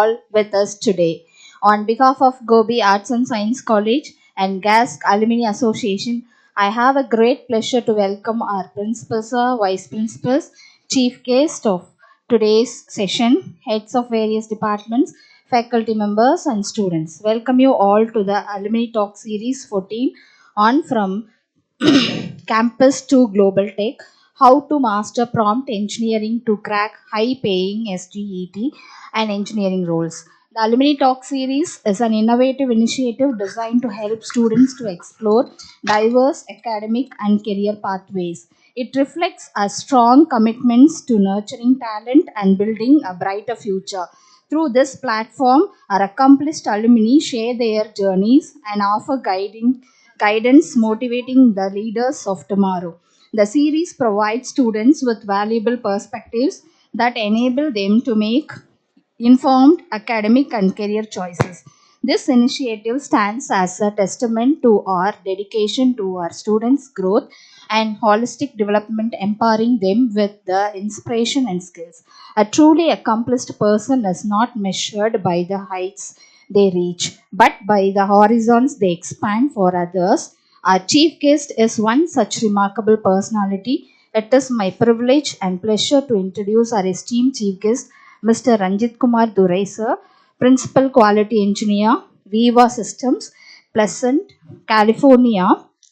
all with us today. On behalf of Gobi Arts and Science College and GASC Alumni Association, I have a great pleasure to welcome our principals, vice principals, chief guest of today's session, heads of various departments, faculty members, and students. Welcome you all to the Alumni Talk Series 14 on from campus to global tech, how to master prompt engineering to crack high paying SGET and engineering roles. The Alumni Talk series is an innovative initiative designed to help students to explore diverse academic and career pathways. It reflects a strong commitments to nurturing talent and building a brighter future. Through this platform, our accomplished alumni share their journeys and offer guidance motivating the leaders of tomorrow. The series provides students with valuable perspectives that enable them to make informed academic and career choices. This initiative stands as a testament to our dedication to our students' growth and holistic development, empowering them with the inspiration and skills. A truly accomplished person is not measured by the heights they reach, but by the horizons they expand for others. Our chief guest is one such remarkable personality. It is my privilege and pleasure to introduce our esteemed chief guest, Mr. Ranjit Kumar Durai, sir, Principal Quality Engineer, Viva Systems, Pleasant, California,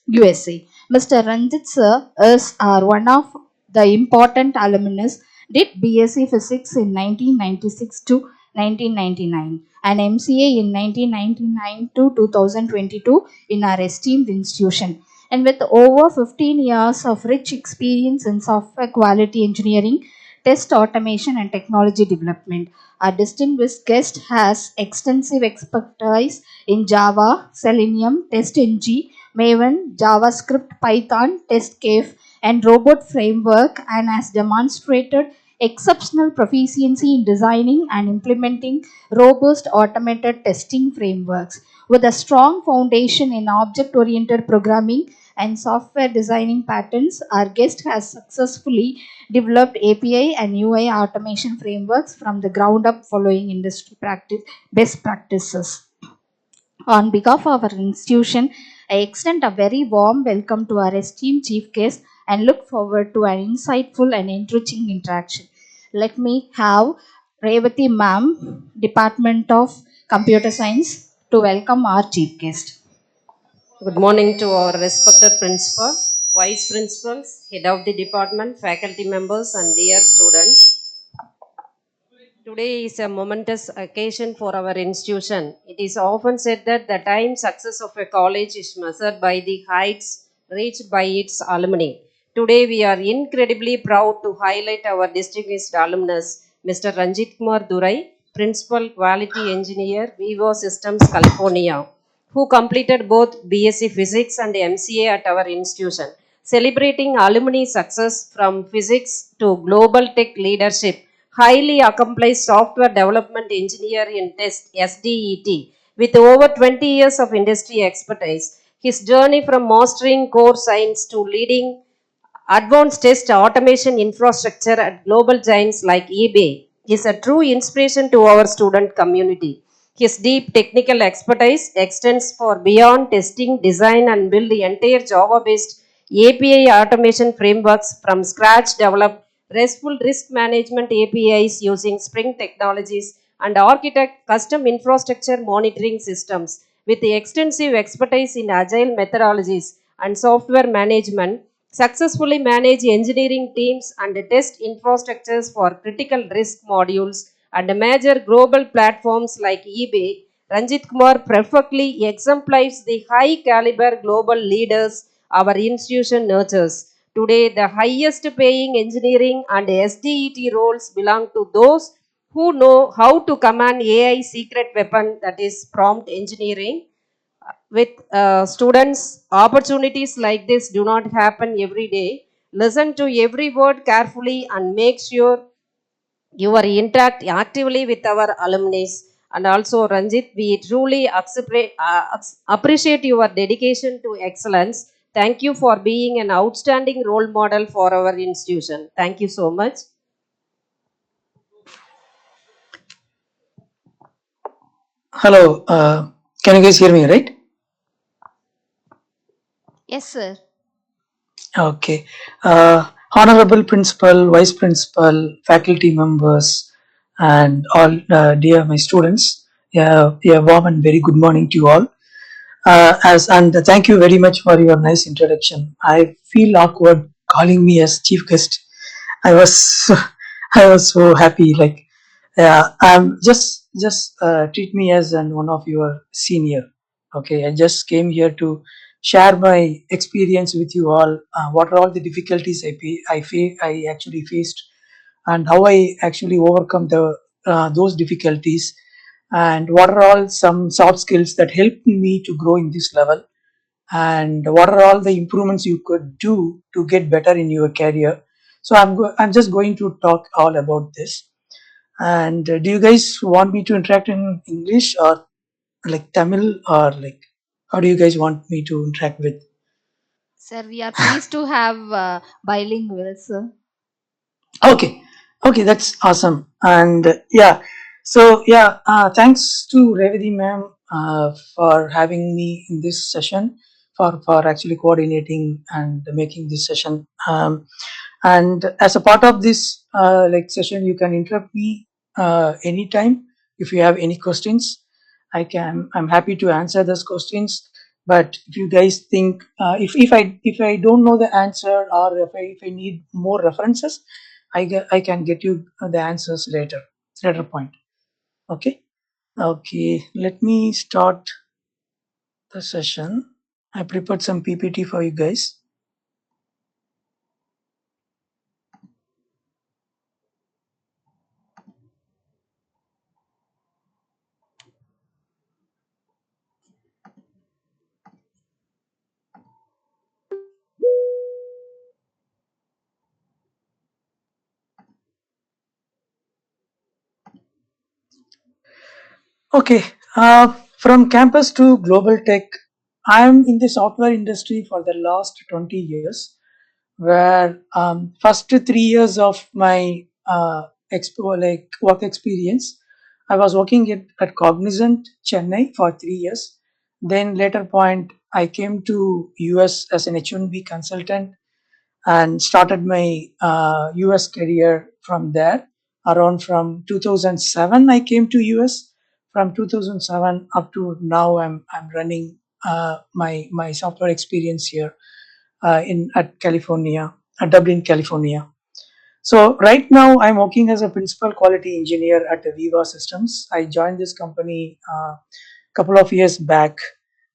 USA. Mr. Ranjit, sir, is one of the important alumnus, did BSc Physics in 1996 to 1999 and MCA in 1999 to 2022 in our esteemed institution. And with over 15 years of rich experience in software quality engineering, test automation, and technology development. Our distinguished guest has extensive expertise in Java, Selenium, TestNG, Maven, JavaScript, Python, TestCave, and robot framework, and has demonstrated exceptional proficiency in designing and implementing robust automated testing frameworks. With a strong foundation in object oriented programming and software designing patterns, our guest has successfully developed API and UI automation frameworks from the ground up following industry practice best practices. On behalf of our institution, I extend a very warm welcome to our esteemed chief guest and look forward to an insightful and enriching interaction. Let me have Revati ma'am, Department of Computer Science, to welcome our chief guest. Good morning to our respected principal, vice principals, head of the department, faculty members, and dear students. Today is a momentous occasion for our institution. It is often said that the time success of a college is measured by the heights reached by its alumni. Today we are incredibly proud to highlight our distinguished alumnus, Mr. Ranjit Kumar Durai, Principal Quality Engineer, Vivo Systems, California, who completed both BSc Physics and MCA at our institution, celebrating alumni success from physics to global tech leadership. Highly accomplished software development engineer in test SDET with over 20 years of industry expertise. His journey from mastering core science to leading advanced test automation infrastructure at global giants like eBay is a true inspiration to our student community. His deep technical expertise extends far beyond testing, design, and build the entire Java based API automation frameworks from scratch, develop RESTful risk management APIs using Spring technologies, and architect custom infrastructure monitoring systems with extensive expertise in agile methodologies and software management. Successfully manage engineering teams and test infrastructures for critical risk modules and major global platforms like eBay. Ranjit Kumar perfectly exemplifies the high caliber global leaders our institution nurtures. Today, the highest paying engineering and SDET roles belong to those who know how to command AI secret weapon, that is prompt engineering. With students, opportunities like this do not happen every day. Listen to every word carefully and make sure you are interact actively with our alumni. And also, Ranjit, we truly appreciate your dedication to excellence. Thank you for being an outstanding role model for our institution. Thank you so much. Hello, can you guys hear me, right? Yes, sir. Okay. Honorable Principal, Vice Principal, faculty members, and all dear my students, yeah, warm and very good morning to you all. As and thank you very much for your nice introduction. I feel awkward calling me as chief guest. I was I was so happy. Like, yeah, just treat me as one of your senior. Okay, I just came here to share my experience with you all. What are all the difficulties I actually faced, and how I actually overcome those difficulties, and what are all some soft skills that helped me to grow in this level, and what are all the improvements you could do to get better in your career. So I'm just going to talk all about this. And do you guys want me to interact in English or like Tamil, or like how do you guys want me to interact with? Sir, we are pleased to have bilingual, sir. Okay, okay, that's awesome. And thanks to Revati ma'am for having me in this session, for actually coordinating and making this session. And as a part of this like session, you can interrupt me anytime if you have any questions. I'm happy to answer those questions. But if you guys think if I don't know the answer, or if I need more references, I can get you the answers later point. Okay. Okay, let me start the session. I prepared some PPT for you guys. Okay, from campus to global tech, I'm in the software industry for the last 20 years, where first 3 years of my work experience, I was working at Cognizant Chennai for 3 years. Then later point, I came to US as an H1B consultant and started my US career from there. Around from 2007, I came to US. From 2007 up to now, I'm running my software experience here in at California, at Dublin, California. So right now, I'm working as a principal quality engineer at Viva Systems. I joined this company a couple of years back.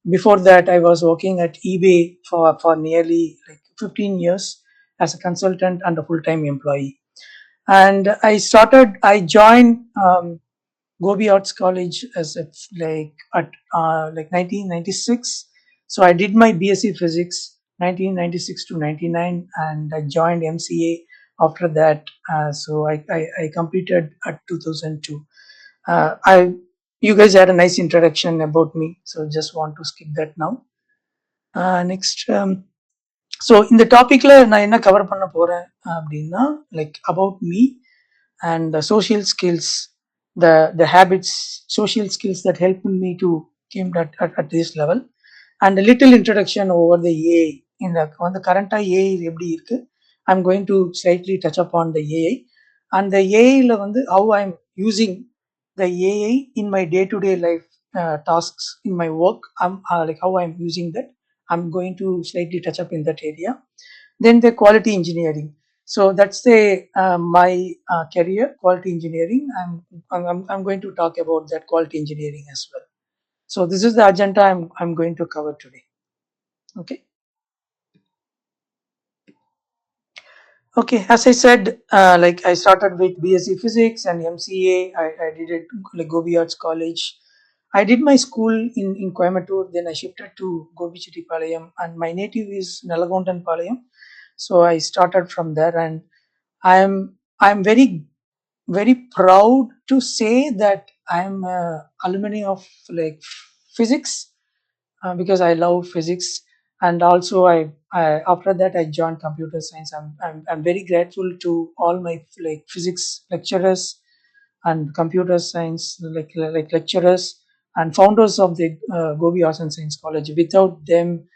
Before that, I was working at eBay for nearly like 15 years as a consultant and a full-time employee. And I joined Gobi Arts College as it's like at like 1996. So I did my BSc Physics 1996 to 99, and I joined MCA after that. So I completed at 2002. I You guys had a nice introduction about me, so just want to skip that now. Next, so இந்த டாபிக்ல நான் என்ன cover பண்ண போறேன் அப்படின்னா, like about me and the social skills, the habits, social skills that helped me to came at this level, and a little introduction over the AI. On the current AI எப்படி இருக்கு, I'm going to slightly touch upon the AI, and the AI ல வந்து how I'm using the AI in my day-to-day life tasks in my work. I'm like how I'm using that. I'm going to slightly touch up in that area. Then the quality engineering. So that's the my career, quality engineering. I'm going to talk about that quality engineering as well. So this is the agenda I'm going to cover today. Okay. Okay, as I said, like I started with BSc Physics and MCA. I did it like Gobi Arts College. I did my school in Coimbatore. Then I shifted to Gobi Chettipalayam, and my native is Nalagondan Palayam. So I started from there, and I'm very proud to say that I'm a alumni of like physics, because I love physics. And also after that I joined computer science. I'm very grateful to all my like physics lecturers and computer science like lecturers and founders of the Gobi Arts and Science College. Without them,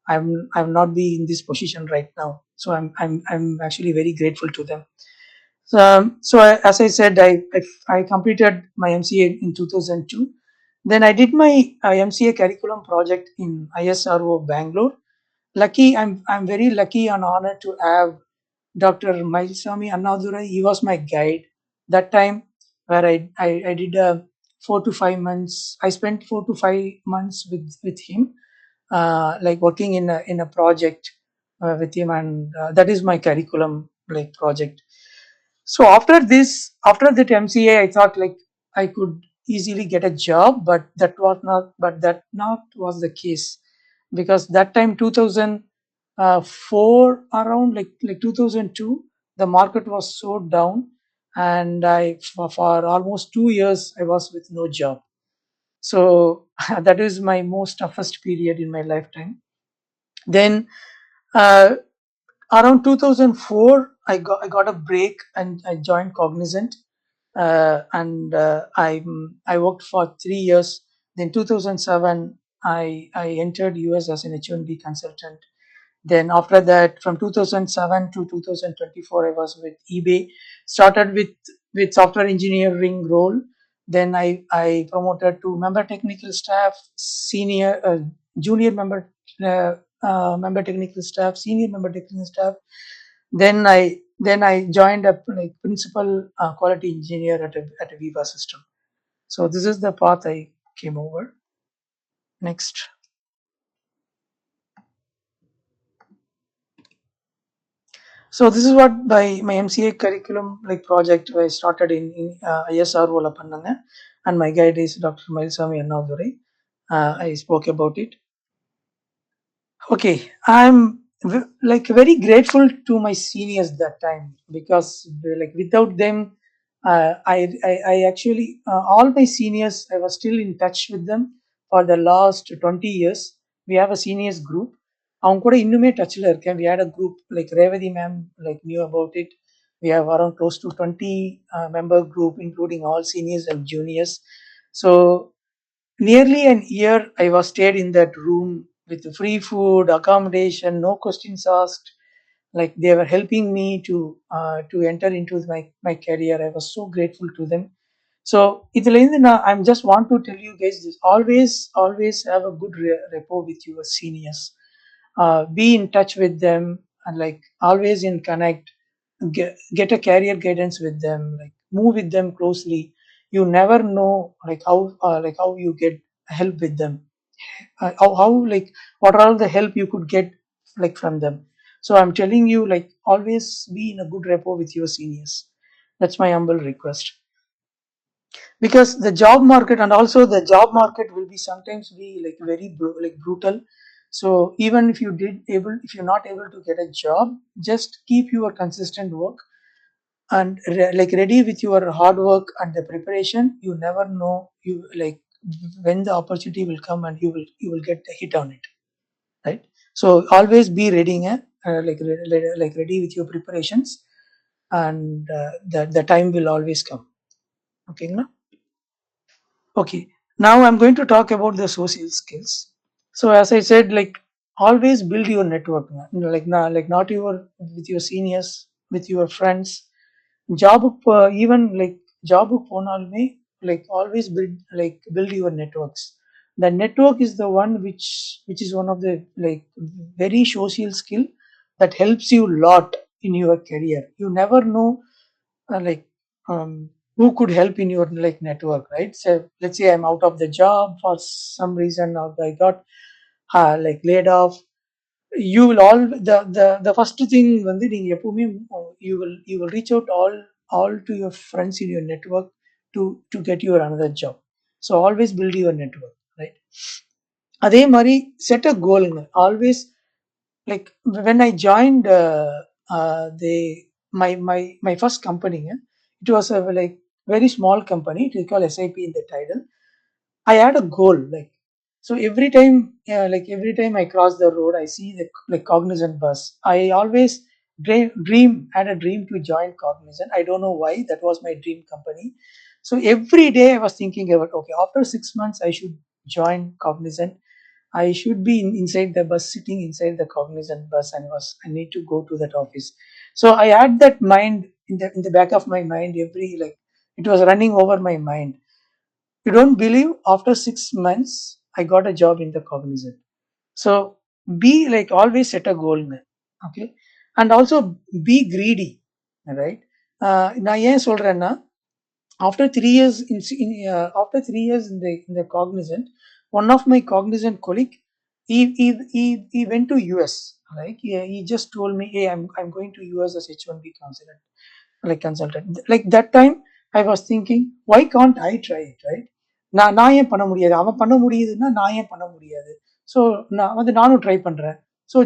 I'm not be in this position right now. So I'm actually very grateful to them. As I said, I completed my MCA in 2002. Then I did my MCA curriculum project in ISRO Bangalore. I'm very lucky and honored to have Dr. Mailsami Annadurai. He was my guide that time, where I did 4 to 5 months. I spent 4 to 5 months with him, like working in a project with him, and that is my curriculum like project. So after that MCA, I thought like I could easily get a job, but that not was the case, because that time 2004 around like 2002, the market was so down, and for almost 2 years I was with no job. So that is my most toughest period in my lifetime. Then uh, around 2004, I got a break and I joined Cognizant, and I worked for 3 years. Then 2007, I entered US as an H1B consultant. Then after that, from 2007 to 2024, I was with eBay. Started with software engineering role. Then I promoted to member technical staff, senior, junior member technical staff, senior member technical staff. Then I joined up like principal quality engineer at a Viva system. So this is the path I came over. Next. So this is what my MCA curriculum like project I started in ISRO la pannanga, and my guide is Dr. Mailsami Annadurai. I spoke about it. Okay, like very grateful to my seniors that time, because like without them, I actually all my seniors, I was still in touch with them for the last 20 years. We have a seniors group. அவங்க கூட இன்னுமே டச்ல இருக்கேன். We had a group like Revati ma'am like knew about it. We have around close to 20 member group, including all seniors and juniors. So nearly an year I was stayed in that room with free food, accommodation, no questions asked. Like they were helping me to enter into my career. I was so grateful to them. So இதுல இருந்து I'm just want to tell you guys this: always have a good rapport with your seniors. Be in touch with them, and like always in connect. Get a career guidance with them. Like move with them closely. You never know like how you get help with them. How like what are all the help you could get like from them. So I'm telling you, like always be in a good rapport with your seniors. That's my humble request, because the job market, and also the job market will be sometimes be like very like brutal. So even if you're not able to get a job, just keep your consistent work, and like ready with your hard work and the preparation. You never know you like when the opportunity will come, and you will get a hit on it, right? So always be ready, like ready with your preparations, and the time will always come. Okay, no? Okay, now I'm going to talk about the social skills. So as I said, like always build your network, like not your with your seniors, with your friends. Job even like job போனாலுமே like always build your networks. The network is the one which is one of the like very social skill that helps you lot in your career. You never know like who could help in your like network, right? So let's say I'm out of the job for some reason, or I got like laid off. You will all the first thing வந்து நீங்க எப்பவுமே you will reach out all to your friends in your network to get you another job. So always build your network, right? அதே மாதிரி set a goal. Always like when I joined the my first company, it was a like very small company. It is called SIP in the title. I had a goal, like so every time, like every time I cross the road, I see the like Cognizant bus. I always had a dream to join Cognizant. I don't know why. That was my dream company. So every day I was thinking about, okay, after 6 months I should join Cognizant. I should be inside the bus, sitting inside the Cognizant bus, and I need to go to that office. So I had that mind in the back of my mind, every like it was running over my mind. You don't believe, after 6 months I got a job in the Cognizant. So be like, always set a goal, man. Okay, and also be greedy, right? நான் ஏன் சொல்றேன்னா, after 3 years after 3 years in the Cognizant, one of my Cognizant colleague, he went to US. Like he just told me, hey, I'm going to US as H1B consultant, like that time I was thinking, why can't I try it, right? நான் ஏன் பண்ண முடியாது, அவன் பண்ண முடியுதுன்னா நான் ஏன் பண்ண முடியாது? ஸோ நானும் ட்ரை பண்றேன். So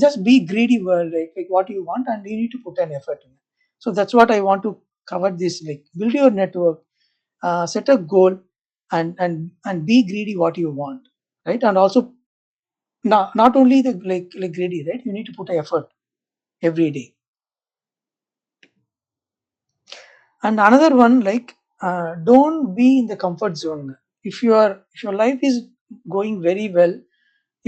just be greedy world, like what you want, and you need to put an effort in it. So that's what I want to cover this, like build your network, set a goal, and be greedy what you want, right? And also not only the like greedy, right? You need to put effort every day. And another one, like don't be in the comfort zone. If your life is going very well,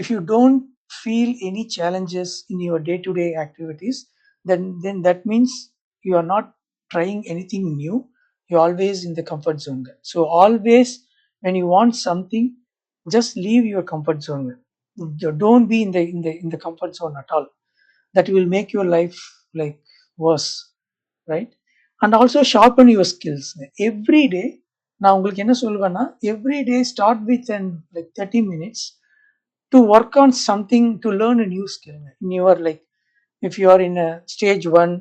if you don't feel any challenges in your day-to-day activities, then that means you are not trying anything new. You're always in the comfort zone. So always, when you want something, just leave your comfort zone. Don't be in the comfort zone at all. That will make your life like worse, right? And also sharpen your skills every day. நான் உங்களுக்கு என்ன சொல்வேன்னா, every day start with an like 30 minutes to work on something, to learn a new skill in your, like if you are in a stage 1,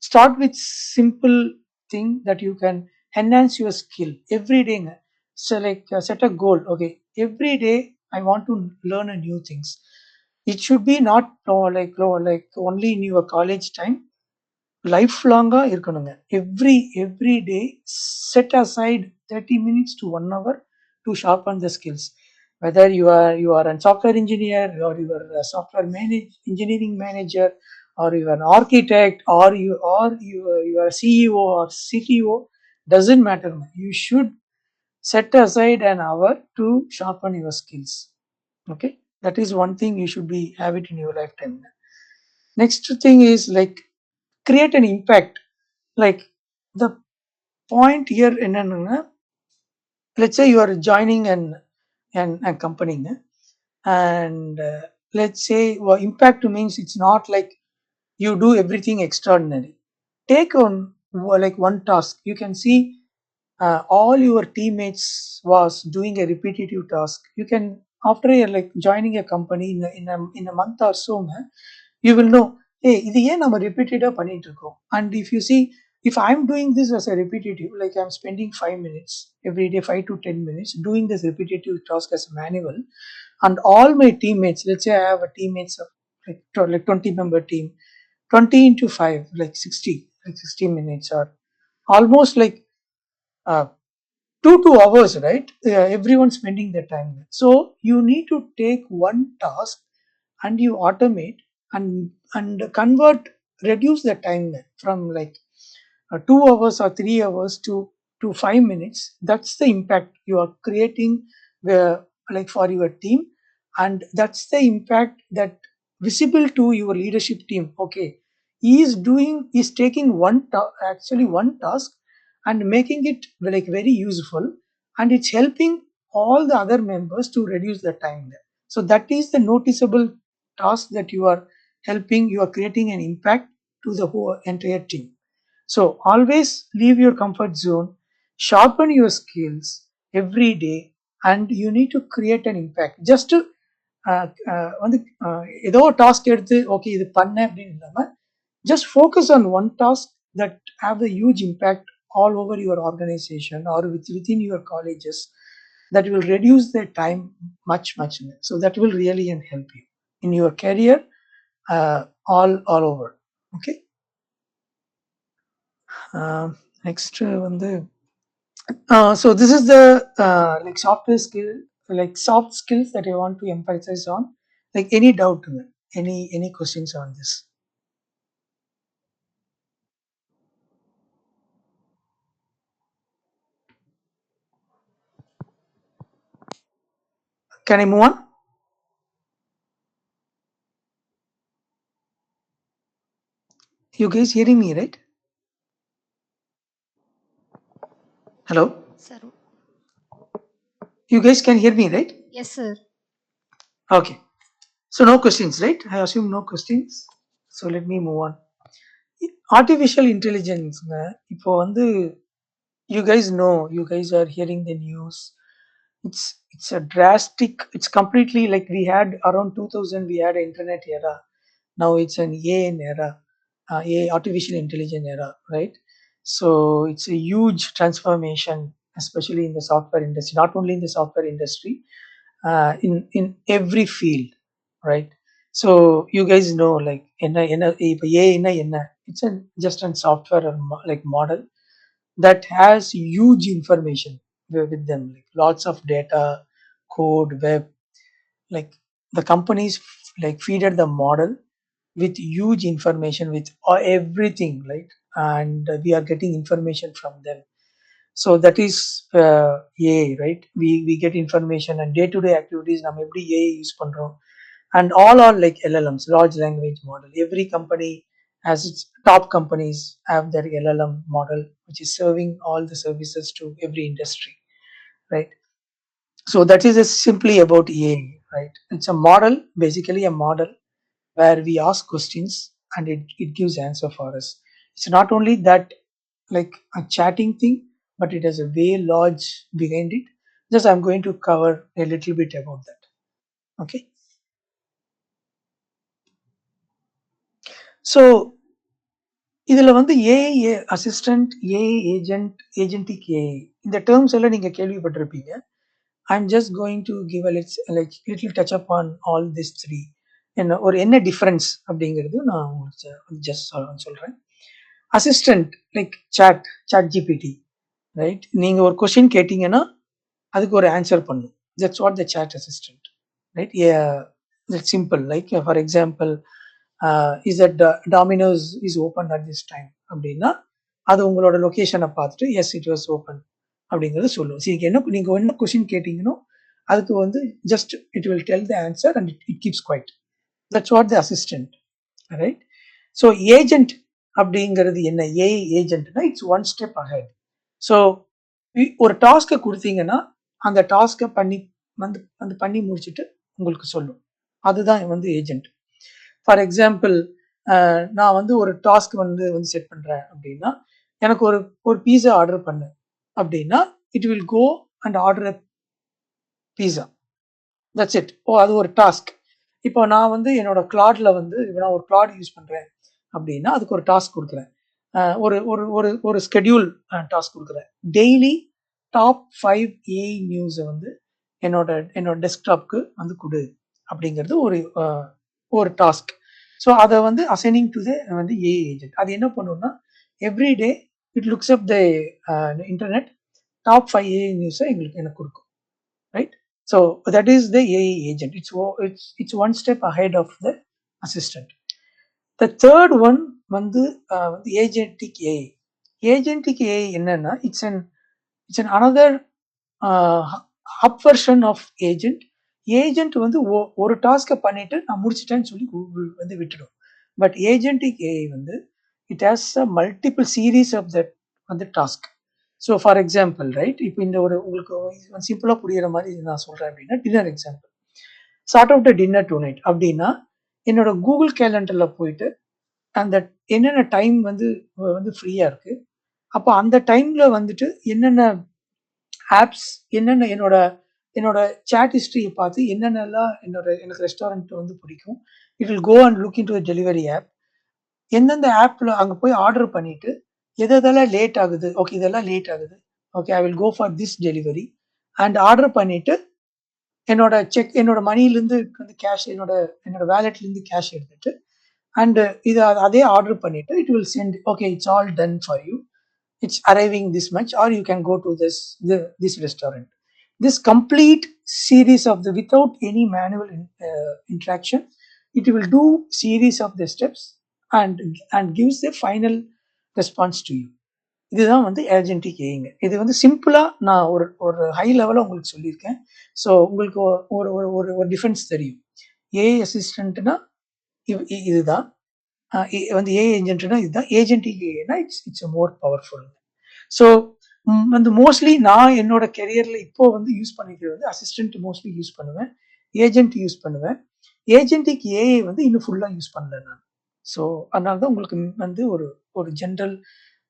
start with simple thing that you can enhance your skill every day. So like set a goal, okay, every day I want to learn a new things. It should be not like only in your college time, life லாங்கா இருக்கணுங்க. Every day set aside 30 minutes to 1 hour to sharpen the skills. Whether you are a software engineer, or you are a software engineering manager, or you are an architect, or you are a CEO or CTO, doesn't matter. You should set aside an hour to sharpen your skills. Okay, that is one thing you should be have it in your lifetime. Next thing is like create an impact. Like the point here என்னன்னா, let's say you are joining an company, and let's say impact means it's not like you do everything extraordinary. Take on like one task. You can see all your teammates was doing a repetitive task. You can, after a like joining a company in a month or so, you will know, hey, இது ஏன் நம்ம ரிப்பீட்டடாக பண்ணிட்டு இருக்கோம். And if you see, if I'm doing this as a repetitive, like I'm spending 5 minutes every day, 5 to 10 minutes doing this repetitive task as a manual, and all my teammates, let's say I have a teammates of like 20-member team, 20 into 5, like 60, like 60 minutes, or almost like uh, 2 hours, right? Everyone spending their time there. So you need to take one task and you automate, and convert, reduce the time there from like 2 hours or 3 hours to 5 minutes. That's the impact you are creating, like for your team. And that's the impact that visible to your leadership team. Okay, he's taking actually one task and making it like very useful, and it's helping all the other members to reduce the time there. So that is the noticeable task that you are helping, you are creating an impact to the whole entire team. So always leave your comfort zone, sharpen your skills every day, and you need to create an impact. Just to வந்து ஏதோ task எடுத்து okay இது பண்ணேன் அப்படின்னு இல்லாம, just focus on one task that have a huge impact all over your organization or within your colleges, that will reduce the time much more. So that will really help you in your career, all over. Okay. Next வந்து so this is the like software skill, like soft skills that I want to emphasize on. Like any doubt, any questions on this? Can I move on? You guys hearing me, right? Hello? Sir. You guys can hear me, right? Yes, sir. Okay. So no questions, right? I assume no questions. So let me move on. Artificial intelligence, இப்போ வந்து you guys know, you guys are hearing the news. It's a drastic, it's completely like we had around 2000, we had an internet era. Now it's an AI era, AI, artificial intelligence era, right? So it's a huge transformation, especially in the software industry, not only in the software industry, in every field, right? So you guys know, like என்ன இப்போ AI னா என்ன? It's a just a software or like model that has huge information with them, like lots of data, code, web. Like the companies like feeded the model with huge information with everything, right? And we are getting information from them. So that is AI, right? We get information and day-to-day activities நம்ம எப்படி AI use பண்றோம், and all are like LLMs, large language model. Every company has its top companies have their LLM model, which is serving all the services to every industry, right? So that is just simply about AI, right? It's a model, basically a model where we ask questions and it gives answer for us. It's not only that like a chatting thing, but it has a way large behind it. Just I'm going to cover a little bit about that. Okay. So இதுல வந்து AI assistant, AI agent, agentic AI இந்த terms எல்லாம் நீங்க கேள்விப்பட்டிருப்பீங்க. I'm just going to give a like little touch up on all these three. என்ன difference அப்படிங்கிறது நான் உங்களுக்கு ஜஸ்ட் சொல்றேன். Assistant like chat GPT, right? நீங்க ஒரு கொஸ்டின் கேட்டீங்கன்னா அதுக்கு ஒரு ஆன்சர் பண்ணும். That's what the chat assistant, right? That's simple. Like for example, is that Domino's is open at this time அப்படின்னா அது உங்களோட லொகேஷனை பார்த்துட்டு எஸ் இட் வாஸ் ஓப்பன் அப்படிங்கிறது சொல்லும். சரி, நீங்க என்ன கொஸ்டின் கேட்டீங்கன்னோ அதுக்கு வந்து just it will tell the answer and it keeps quiet. That's what the assistant, right? So agent அப்படிங்கிறது என்ன? ஏஐ ஏஜென்ட்னா it's one step ahead. So ஒரு டாஸ்க்கை கொடுத்தீங்கன்னா அந்த டாஸ்க்கை பண்ணி முடிச்சுட்டு உங்களுக்கு சொல்லும். அதுதான் வந்து ஏஜென்ட். ஃபார் எக்ஸாம்பிள், நான் வந்து ஒரு டாஸ்க் வந்து செட் பண்றேன் அப்படின்னா, எனக்கு ஒரு பீஸா ஆர்டர் பண்ணு அப்படின்னா it will go and order a pizza. That's it. அது ஒரு டாஸ்க். இப்போ நான் வந்து என்னோட கிளாட்ல வந்து நான் ஒரு கிளாட் யூஸ் பண்றேன் அப்படின்னா அதுக்கு ஒரு டாஸ்க் கொடுக்குறேன். ஒரு ஒரு ஒரு ஒரு ஸ்கெடியூல் டாஸ்க் கொடுக்குறேன். டெய்லி டாப் 5 ஏஐ நியூஸை வந்து என்னோட டெஸ்க்டாப்க்கு வந்து கொடு அப்படிங்கிறது ஒரு டாஸ்க். ஸோ அதை வந்து அசைனிங் டு த வந்து ஏஐ ஏஜென்ட். அது என்ன பண்ணுன்னா every day it looks up the internet, top 5 AI நியூஸை எனக்கு கொடுக்கும், right? So that is the AI agent. It's one step ahead of the assistant. The third one வந்து agentic AI. Agentic AI என்னன்னா it's an another up version of agent. Agent வந்து ஒரு டாஸ்க்கை பண்ணிட்டு நான் முடிச்சிட்டேன்னு சொல்லி கூகுள் வந்து விட்டுடும். பட் ஏஜென்டிக் ஏஐ வந்து it has a multiple series of that வந்து task. So for example, right, இப்போ இந்த உங்களுக்கு சிம்பிளாக புரியுற மாதிரி நான் சொல்கிறேன் அப்படின்னா, dinner example. Chart out dinner tonight அப்படின்னா என்னோட கூகுள் கேலண்டரில் போயிட்டு அந்த என்னென்ன டைம் வந்து ஃப்ரீயாக இருக்கு, அப்போ அந்த டைம்ல வந்துட்டு என்னென்ன ஆப்ஸ், என்னென்ன என்னோட சேட் ஹிஸ்டரியை பார்த்து என்னென்னலாம் எனக்கு ரெஸ்டாரண்ட் வந்து பிடிக்கும், it will go and look in to delivery app. எந்தெந்த ஆப்ல அங்கே போய் ஆர்டர் பண்ணிட்டு எதெல்லாம் லேட் ஆகுது, ஓகே இதெல்லாம் லேட் ஆகுது, okay I will go for this delivery and order பண்ணிட்டு என்னோட மணிலேருந்து வந்து கேஷ் என்னோட வேலெட்லேருந்து கேஷ் எடுத்துட்டு அண்ட் இதை அதே ஆர்டர் பண்ணிட்டு it will sent, okay it's all done for you, it's arriving this much or you can go to this restaurant. This complete series of without any manual interaction, it will do series of the steps and gives the final response to you. இதுதான் வந்து agentic ஏங்க. இது வந்து சிம்பிளா நான் ஒரு ஒரு high லெவலில் உங்களுக்கு சொல்லியிருக்கேன். ஸோ உங்களுக்கு ஒரு ஒரு ஒரு ஒரு டிஃபரன்ஸ் தெரியும். ஏஐ அசிஸ்டன்ட்னா இதுதான், வந்து ஏஐ ஏஜென்ட்னா இதுதான், ஏஜென்டிக் ஏஐனா இட்ஸ் மோர் பவர்ஃபுல். ஸோ வந்து மோஸ்ட்லி நான் என்னோட கெரியர்ல இப்போ வந்து யூஸ் பண்ணிக்கிறது வந்து அசிஸ்டன்ட் மோஸ்ட்லி யூஸ் பண்ணுவேன், ஏஜென்ட் யூஸ் பண்ணுவேன். ஏஜென்டிக் ஏஐ வந்து இன்னும் ஃபுல்லா யூஸ் பண்ணல நான். ஸோ அதனால தான் உங்களுக்கு வந்து ஒரு ஒரு ஜென்ரல்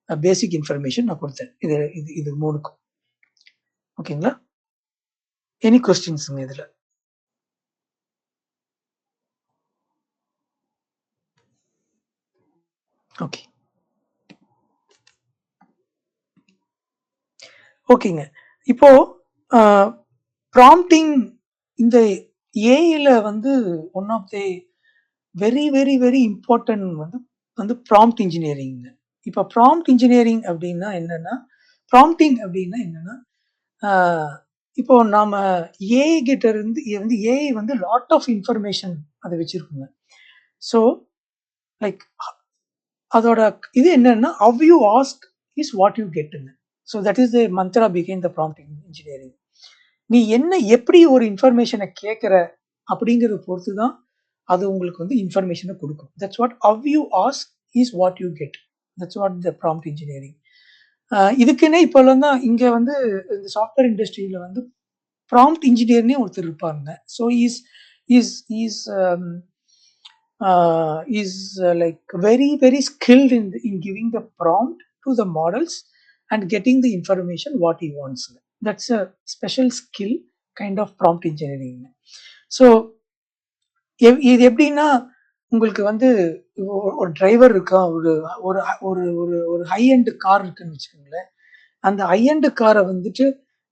பேசிக் இன்ஃபர்மேஷன் நான் கொடுத்தேன். இது இது இது மூணுக்கும். ஓகேங்களா? எனி கொஸ்டின்ஸுங்க இதுல? ஓகே. ஓகேங்க. இப்போ ப்ராம்ப்டிங் இந்த ஏஐல வந்து one of the very very very important வந்து வந்து ப்ராம்ப்ட் இன்ஜினியரிங். இப்போ ப்ராம்ப்ட் இன்ஜினியரிங் அப்படின்னா என்னன்னா, ப்ராம்ப்டிங் அப்படின்னா என்னன்னா, இப்போ நாம ஏஐ கிட்ட இருந்து வந்து ஏஐ வந்து லாட் ஆஃப் இன்ஃபர்மேஷன் அதை வச்சிருக்குங்க. ஸோ லைக் அதோட இது என்னன்னா, how you ask is what you கெட்டுங்க. So that is the mantra பிகைன் த ப்ராம்ப்ட் இன்ஜினியரிங். நீ என்ன எப்படி ஒரு இன்ஃபர்மேஷனை கேட்குற அப்படிங்கிறத பொறுத்து தான் அது உங்களுக்கு வந்து இன்ஃபர்மேஷனை கொடுக்கும். That's what how you ask is what you get. That's what the prompt engineering. இதுக்குன்னே இப்போல்லாம் தான் இங்கே வந்து இந்த சாஃப்ட்வேர் இண்டஸ்ட்ரியில் வந்து ப்ராம்ப்ட் இன்ஜினியர்னே ஒருத்தர் இருப்பாங்க. So is is is is like very very skilled in giving the prompt to the models and getting the information what he wants. That's a special skill kind of prompt engineering. So இது எப்படின்னா, உங்களுக்கு வந்து ஒரு driver இருக்கான், ஒரு ஒரு ஒரு ஒரு ஒரு ஹை எண்ட் கார் இருக்குன்னு வச்சுக்கோங்களேன். அந்த ஹை எண்ட் காரை வந்துட்டு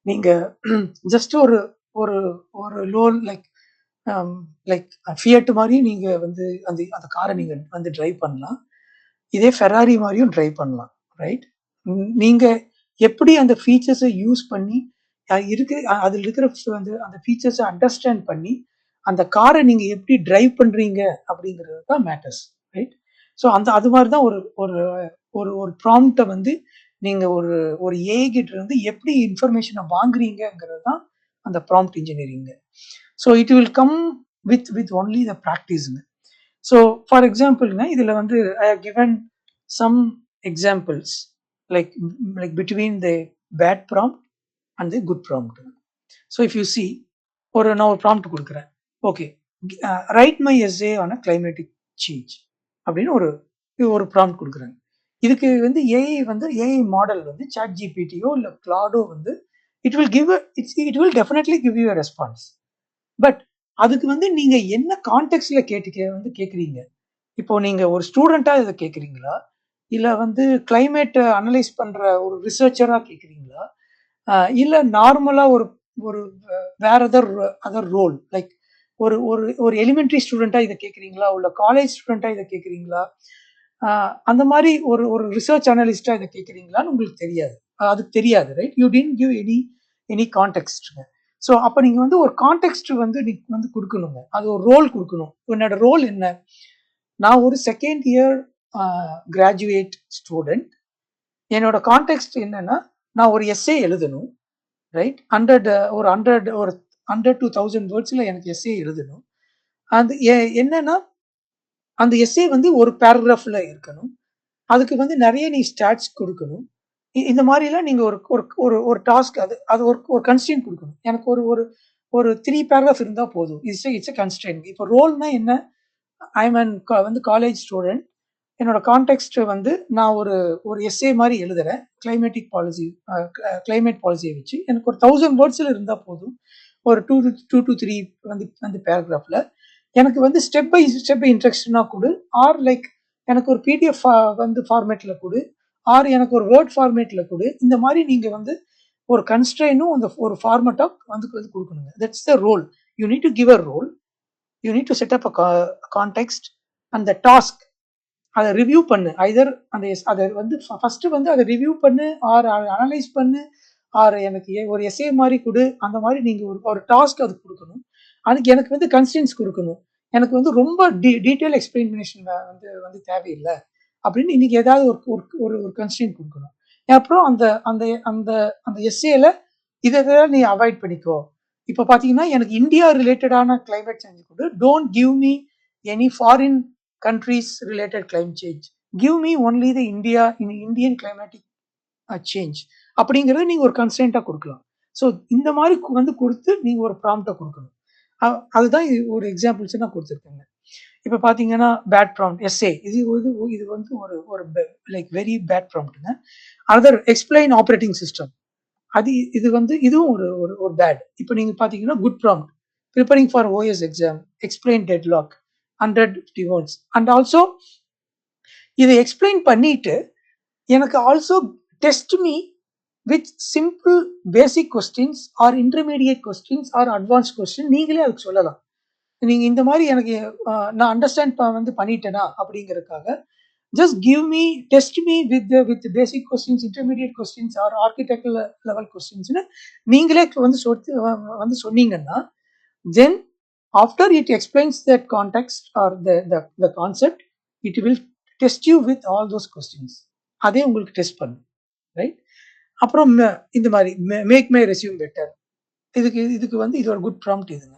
நீங்க ஜஸ்ட் ஒரு ஒரு ஒரு லோ லைக் லைக் ஃபியட் மாதிரி நீங்க வந்து அந்த அந்த காரை நீங்க வந்து டிரைவ் பண்ணலாம். இதே ஃபெராரி மாதிரியும் டிரைவ் பண்ணலாம், ரைட்? நீங்க எப்படி அந்த ஃபீச்சர்ஸை யூஸ் பண்ணி அதில் இருக்கிற வந்து அந்த ஃபீச்சர்ஸை அண்டர்ஸ்டாண்ட் பண்ணி அந்த காரை நீங்க எப்படி டிரைவ் பண்றீங்க அப்படிங்கிறது தான் மேட்டர்ஸ், ரைட்? ஸோ அந்த அது மாதிரி தான் ஒரு ஒரு ஒரு ஒரு ப்ராம்ப்டை வந்து நீங்க ஒரு ஒரு ஏஐ கிட்ட இருந்து எப்படி இன்ஃபர்மேஷனை வாங்குறீங்கிறது தான் அந்த prompt engineering. So it will come with only the ப்ராக்டிஸ்ங்க. ஸோ ஃபார் எக்ஸாம்பிள்ங்க இதில் வந்து I have given some examples like like between the bad prompt and the good prompt. So if you see நான் ஒரு ப்ராம்ப்ட் கொடுக்குறேன். Okay, write my essay on a climatic change அப்படின்னு ஒரு prompt கொடுக்குறாங்க. இதுக்கு வந்து ஏஐ மாடல் வந்து chat ஜிபிடியோ இல்லை கிளாடோ வந்து it will definitely give you a response. But அதுக்கு வந்து நீங்க என்ன கான்டெக்ட்ல கேட்குறீங்க? இப்போ நீங்க ஒரு ஸ்டூடெண்டா இதை கேட்குறீங்களா, இல்ல வந்து கிளைமேட் அனலைஸ் பண்ற ஒரு ரிசர்ச்சரா கேட்குறீங்களா, இல்ல நார்மலா ஒரு ஒரு வேற அதர் ரோல் லைக் ஒரு ஒரு ஒரு எலிமெண்டரி ஸ்டூடெண்டா இதை கேட்குறீங்களா, இல்ல காலேஜ் ஸ்டூடெண்டா இதை கேட்குறீங்களா, அந்த மாதிரி ஒரு ஒரு ரிசர்ச் அனலிஸ்டா இதை கேட்குறீங்களான்னு உங்களுக்கு தெரியாது. அதுக்கு தெரியாது, right? You didn't give any கான்டெக்ஸ்ட்ங்க. ஸோ அப்போ நீங்க வந்து ஒரு கான்டெக்ஸ்ட் வந்து நீங்க வந்து கொடுக்கணுங்க. அது ஒரு ரோல் கொடுக்கணும். என்னோட ரோல் என்ன? நான் ஒரு செகண்ட் இயர் கிராஜுவேட் ஸ்டூடெண்ட். என்னோட கான்டெக்ஸ்ட் என்னன்னா, நான் ஒரு எஸ்ஏ எழுதணும், ரைட்? 100 to 1000 வேர்ட்ஸ்ல எனக்கு எஸ்ஏ எழுதணும். அந்த என்னன்னா அந்த எஸ்ஏ வந்து ஒரு பேராகிராஃப்ல இருக்கணும். அதுக்கு வந்து நிறைய நீ ஸ்டாட்ஸ் கொடுக்கணும். இந்த மாதிரிலாம் நீங்க ஒரு ஒரு ஒரு டாஸ்க் அது அது ஒரு ஒரு கன்ஸ்ட்ரெயின்ட் கொடுக்கணும். எனக்கு ஒரு ஒரு ஒரு 3 பேராகிராஃப் இருந்தா போதும். It's a constraint. இப்போ ரோல்னா என்ன? ஐ எம் வந்து காலேஜ் ஸ்டூடெண்ட். என்னோட கான்டெக்ஸ்ட் வந்து நான் ஒரு ஒரு எஸ்ஏ மாதிரி எழுதுறேன். கிளைமேட் பாலிசியை வச்சு எனக்கு ஒரு 1000 வேர்ட்ஸ்ல இருந்தா போதும். ஒரு 2 to 3 வந்து பேராகிராஃப்ல எனக்கு வந்து ஸ்டெப் பை ஸ்டெப் இன்ஸ்ட்ரக்ஷனா கொடு, ஆர் லைக் எனக்கு ஒரு பிடிஎஃப் வந்து ஃபார்மேட்ல கொடு, ஆர் எனக்கு ஒரு வேர்ட் ஃபார்மேட்ல கொடு. இந்த மாதிரி நீங்க வந்து ஒரு கன்ஸ்ட்ரெயினும் அந்த ஒரு ஃபார்மேட்டா வந்து கொடுக்கணுங்க. That's the role. You need to give a role. You need to set up a context அந்த டாஸ்க். அதை ரிவ்யூ பண்ணு. ஐதர் அதை வந்து ஃபர்ஸ்ட் வந்து அதை ரிவ்யூ பண்ணு, ஆர் அனலைஸ் பண்ணு, ஆர் எனக்கு ஒரு எஸ்ஏ மாதிரி கொடு. அந்த மாதிரி நீங்க ஒரு டாஸ்க் அதுக்கு கொடுக்கணும். அதுக்கு எனக்கு வந்து கன்ஸ்டன்ஸ் கொடுக்கணும். எனக்கு வந்து ரொம்ப டீட்டெயில் எக்ஸ்பிளனேஷன் வந்து தேவையில்லை அப்படின்னு இன்னைக்கு ஏதாவது ஒரு ஒரு ஒரு கன்ஸ்டன்ட் கொடுக்கணும். அப்புறம் அந்த அந்த அந்த அந்த எஸ்ஏல இதெல்லாம் நீ அவாய்ட் பண்ணிக்கோ. இப்போ பார்த்தீங்கன்னா எனக்கு இந்தியா ரிலேட்டடான கிளைமேட் சேஞ்ச் கூட don't give me any foreign countries related climate change, give me only the Indian climatic change அப்படிங்கிறத நீங்கள் ஒரு கன்ஸ்டன்ட்டாக கொடுக்கலாம். ஸோ இந்த மாதிரி வந்து கொடுத்து நீங்கள் ஒரு ப்ராம்ப்டை கொடுக்கணும். அதுதான் ஒரு எக்ஸாம்பிள்ஸ் நான் கொடுத்துருக்கேங்க. இப்போ பார்த்தீங்கன்னா பேட் ப்ராம்ப்ட் எஸ்ஏ இது வந்து ஒரு ஒரு லைக் வெரி பேட் ப்ராம்ப்ட்டுங்க. அதர் எக்ஸ்பிளைன் ஆப்ரேட்டிங் சிஸ்டம், இது வந்து இதுவும் ஒரு ஒரு பேட். இப்போ நீங்கள் பார்த்தீங்கன்னா good prompt preparing for OS exam, explain deadlock 150 words and also இதை எக்ஸ்பிளைன் பண்ணிட்டு எனக்கு also test me with simple basic questions or intermediate questions or advance question நீங்களே அதுக்கு சொல்லலாம். நீங்க இந்த மாதிரி எனக்கு நான் அண்டர்ஸ்டாண்ட் வந்து பண்ணிட்டேனா அப்படிங்கறதுக்காக just give me test me with basic questions, intermediate questions or architectural level questions நீங்களே வந்து சொன்னீங்கன்னா then after it explains that context or the concept, it will test you with all those questions. அதே உங்களுக்கு test பண்ணும், right? அப்புறம் இந்த மாதிரி make my resume better, இதுக்கு வந்து இது ஒரு குட் ப்ராம்ப்ட். இதுங்க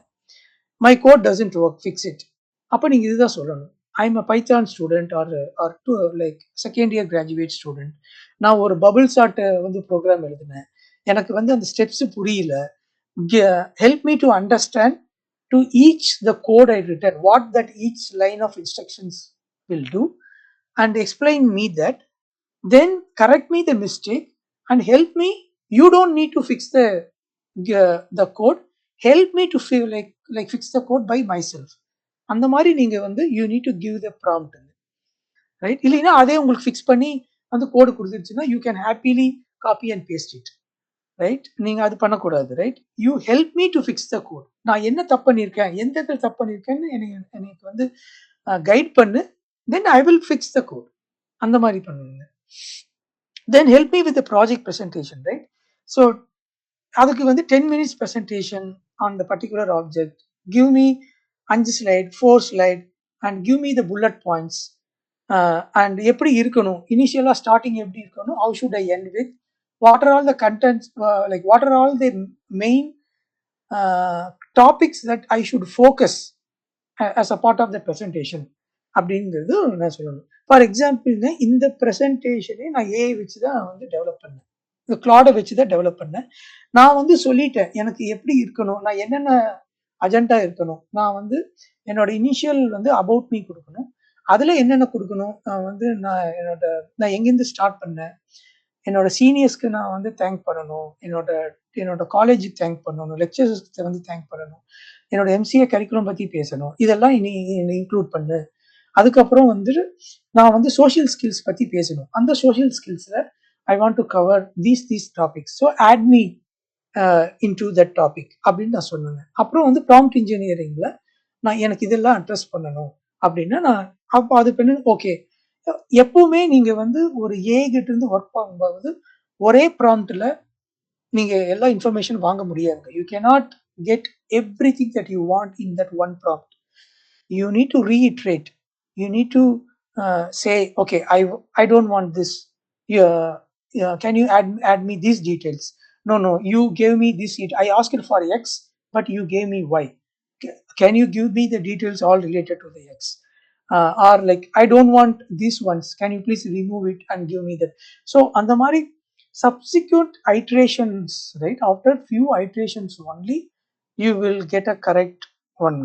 my code doesn't work, fix it. அப்போ நீங்கள் இதுதான் சொல்லணும். I am a Python student or to like second year graduate student. நான் ஒரு பபுள் சாட் வந்து ப்ரோக்ராம் எழுதினேன், எனக்கு வந்து அந்த ஸ்டெப்ஸ் புரியல. Help me to understand to each the code I written, what that each line of instructions will do and explain me that, then correct me the mistake and help me. You don't need to fix the code, help me to feel like fix the code by myself. அந்த மாதிரி நீங்க வந்து you need to give the prompt, right? இல்லைன்னா அதே உங்களுக்கு fix பண்ணி அந்த code கொடுத்துருச்சுன்னா you can happily copy and paste it, right? நீங்க அது பண்ணக்கூடாது, right? You help me to fix the code. நான் என்ன தப்பு பண்ணியிருக்கேன், எந்த இடத்துல தப்பு பண்ணியிருக்கேன்னு எனக்கு வந்து கைட் பண்ணு, then I will fix the code. அந்த மாதிரி பண்ணுங்க. Then help me with project presentation, right? So அதுக்கு வந்து 10 minutes presentation on the particular object, give me 5 slide 4 slide and give me the bullet points. And எப்படி இருக்கணும், இனிஷியலாக starting எப்படி இருக்கணும், how should I end with, what are all the contents, like what are all the main topics that I should focus as a part of the presentation அப்படிங்கிறது நான் சொல்லணும். For எக்ஸாம்பிள்ங்க இந்த ப்ரெசன்டேஷனே நான் ஏஐ வச்சு தான் வந்து டெவலப் பண்ணேன், இந்த கிளாடை வச்சு தான் டெவலப் பண்ணேன். நான் வந்து சொல்லிட்டேன் எனக்கு எப்படி இருக்கணும், நான் என்னென்ன அஜெண்டா இருக்கணும், நான் வந்து என்னோட இனிஷியல் வந்து அபவுட் மீ கொடுக்கணும், அதில் என்னென்ன கொடுக்கணும், வந்து நான் எங்கேருந்து ஸ்டார்ட் பண்ணேன், என்னோட சீனியர்ஸ்க்கு நான் வந்து தேங்க் பண்ணணும், என்னோட காலேஜுக்கு தேங்க் பண்ணணும், லெக்சர்ஸ்க்கு வந்து தேங்க் பண்ணணும், என்னோட எம்சிஏ கரிக்குலம் பற்றி பேசணும், இதெல்லாம் என்னை இன்க்ளூட் பண்ணு. அதுக்கப்புறம் வந்து நான் வந்து சோஷியல் ஸ்கில்ஸ் பற்றி பேசணும், அந்த சோஷியல் ஸ்கில்ஸில் I want to cover these topics, so add me into that topic அப்படின்னு நான் சொன்னேன். அப்புறம் வந்து ப்ராம்ப்ட் இன்ஜினியரிங்கில் நான் எனக்கு இதெல்லாம் அட்ரஸ் பண்ணணும் அப்படின்னா நான் அப்போ அது பண்ணு. ஓகே, எப்பவுமே நீங்கள் வந்து ஒரு ஏஐ கிட்ட இருந்து ஒர்க் பண்ணும்போது ஒரே ப்ராம்ப்டில் நீங்கள் எல்லா இன்ஃபர்மேஷன் வாங்க முடியாதுங்க. You cannot get everything that you want in that one prompt. You need to reiterate, you need to say, okay, I don't want this, can you add me these details? No, you gave me this, I asked for x but you gave me y, can you give me the details all related to the x, or like I don't want these ones, can you please remove it and give me that. So and the mari subsequent iterations, right, after few iterations only you will get a correct one.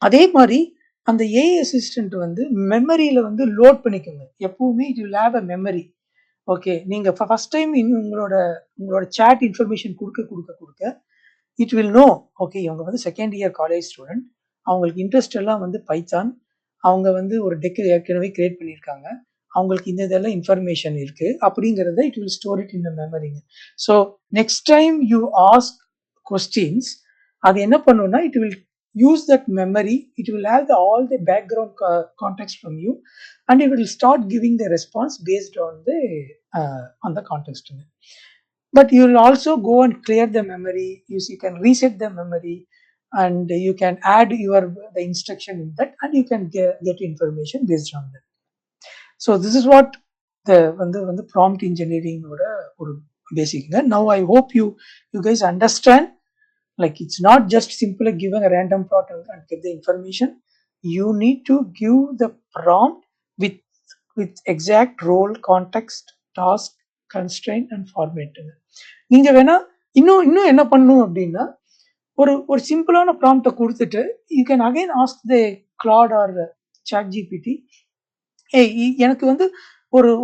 அதே மாதிரி அந்த AI assistant வந்து மெமரியில் வந்து load பண்ணிக்கோங்க எப்பவுமே. It will have a memory. Okay, நீங்கள் first time உங்களோட சேட் இன்ஃபர்மேஷன் கொடுக்க இட் வில் நோ, ஓகே இவங்க வந்து செகண்ட் இயர் காலேஜ் ஸ்டூடெண்ட், அவங்களுக்கு இன்ட்ரெஸ்ட் எல்லாம் வந்து பைத்தான், அவங்க வந்து ஒரு டெக் ஏற்கனவே கிரியேட் பண்ணியிருக்காங்க, அவங்களுக்கு இந்த இதெல்லாம் இன்ஃபர்மேஷன் இருக்குது அப்படிங்கிறத it will store it in the மெமரிங்க. So next time you ask questions, அது என்ன பண்ணுன்னா it will use that memory, it will have all the background context from you and it will start giving the response based on the context. But you will also go and clear the memory, you can reset the memory and you can add the instruction in that and you can get information based on that. So this is what வந்து prompt இன்ஜினியரிங்கோட ஒரு பேசிக்ங்க. Now I hope you guys understand. Like it's not just simply giving a random prompt and get the information. You need to give the prompt with exact role, context, task, constraint and format. நீங்க வேணா இன்னும் என்ன பண்ணணும் அப்படின்னா, ஒரு சிம்பிளான ப்ராம்ப்டை கொடுத்துட்டு you can again ask the Claude or chat GPT, எனக்கு வந்து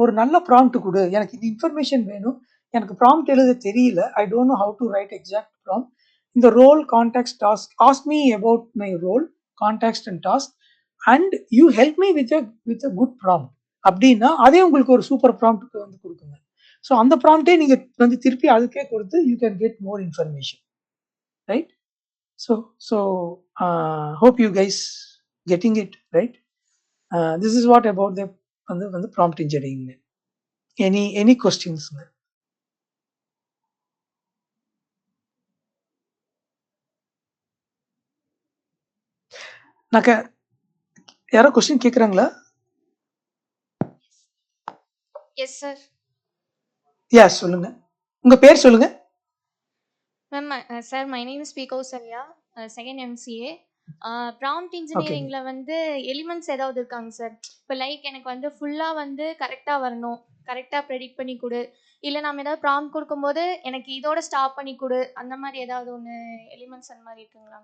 ஒரு நல்ல ப்ராம்ப்ட் கொடு, எனக்கு இந்த இன்ஃபர்மேஷன் வேணும், எனக்கு ப்ராம்ப்ட் எழுத தெரியல, I don't know how to write exact prompt, இந்த role, context, task, ask me about my role, context and task and you help me with a good prompt அப்படின்னா அதே உங்களுக்கு ஒரு சூப்பர் ப்ராம்ப்ட் வந்து கொடுக்குங்க. ஸோ அந்த ப்ராம்ப்டே நீங்க வந்து திருப்பி அதுக்கே கொடுத்து you can get more information, right? So hope you guys getting it right. This is what about the வந்து ப்ராம்ப்ட் இன்ஜினியரிங். எனி கொஸ்டின்ஸ்ங்க? நாக்க யாரோ கொஸ்டின் கேக்குறாங்களா? Yes sir. யா சொல்லுங்க, உங்க பேர் சொல்லுங்க. Ma'am sir, my name is P Kausalya, second MCA. Prompt இன்ஜினியரிங்ல வந்து எலிமெண்ட்ஸ் ஏதாவது இருக்காங்க சார்? இப்போ லைக் எனக்கு வந்து ஃபுல்லாக வந்து கரெக்டாக வரணும், கரெக்டாக ப்ரெடிக்ட் பண்ணி கொடு, இல்லை நம்ம ஏதாவது ப்ராம்ப்ட் கொடுக்கும்போது எனக்கு இதோட ஸ்டாப் பண்ணி கொடு, அந்த மாதிரி ஏதாவது ஒன்று எலிமெண்ட்ஸ் அந்த மாதிரி இருக்குங்களா?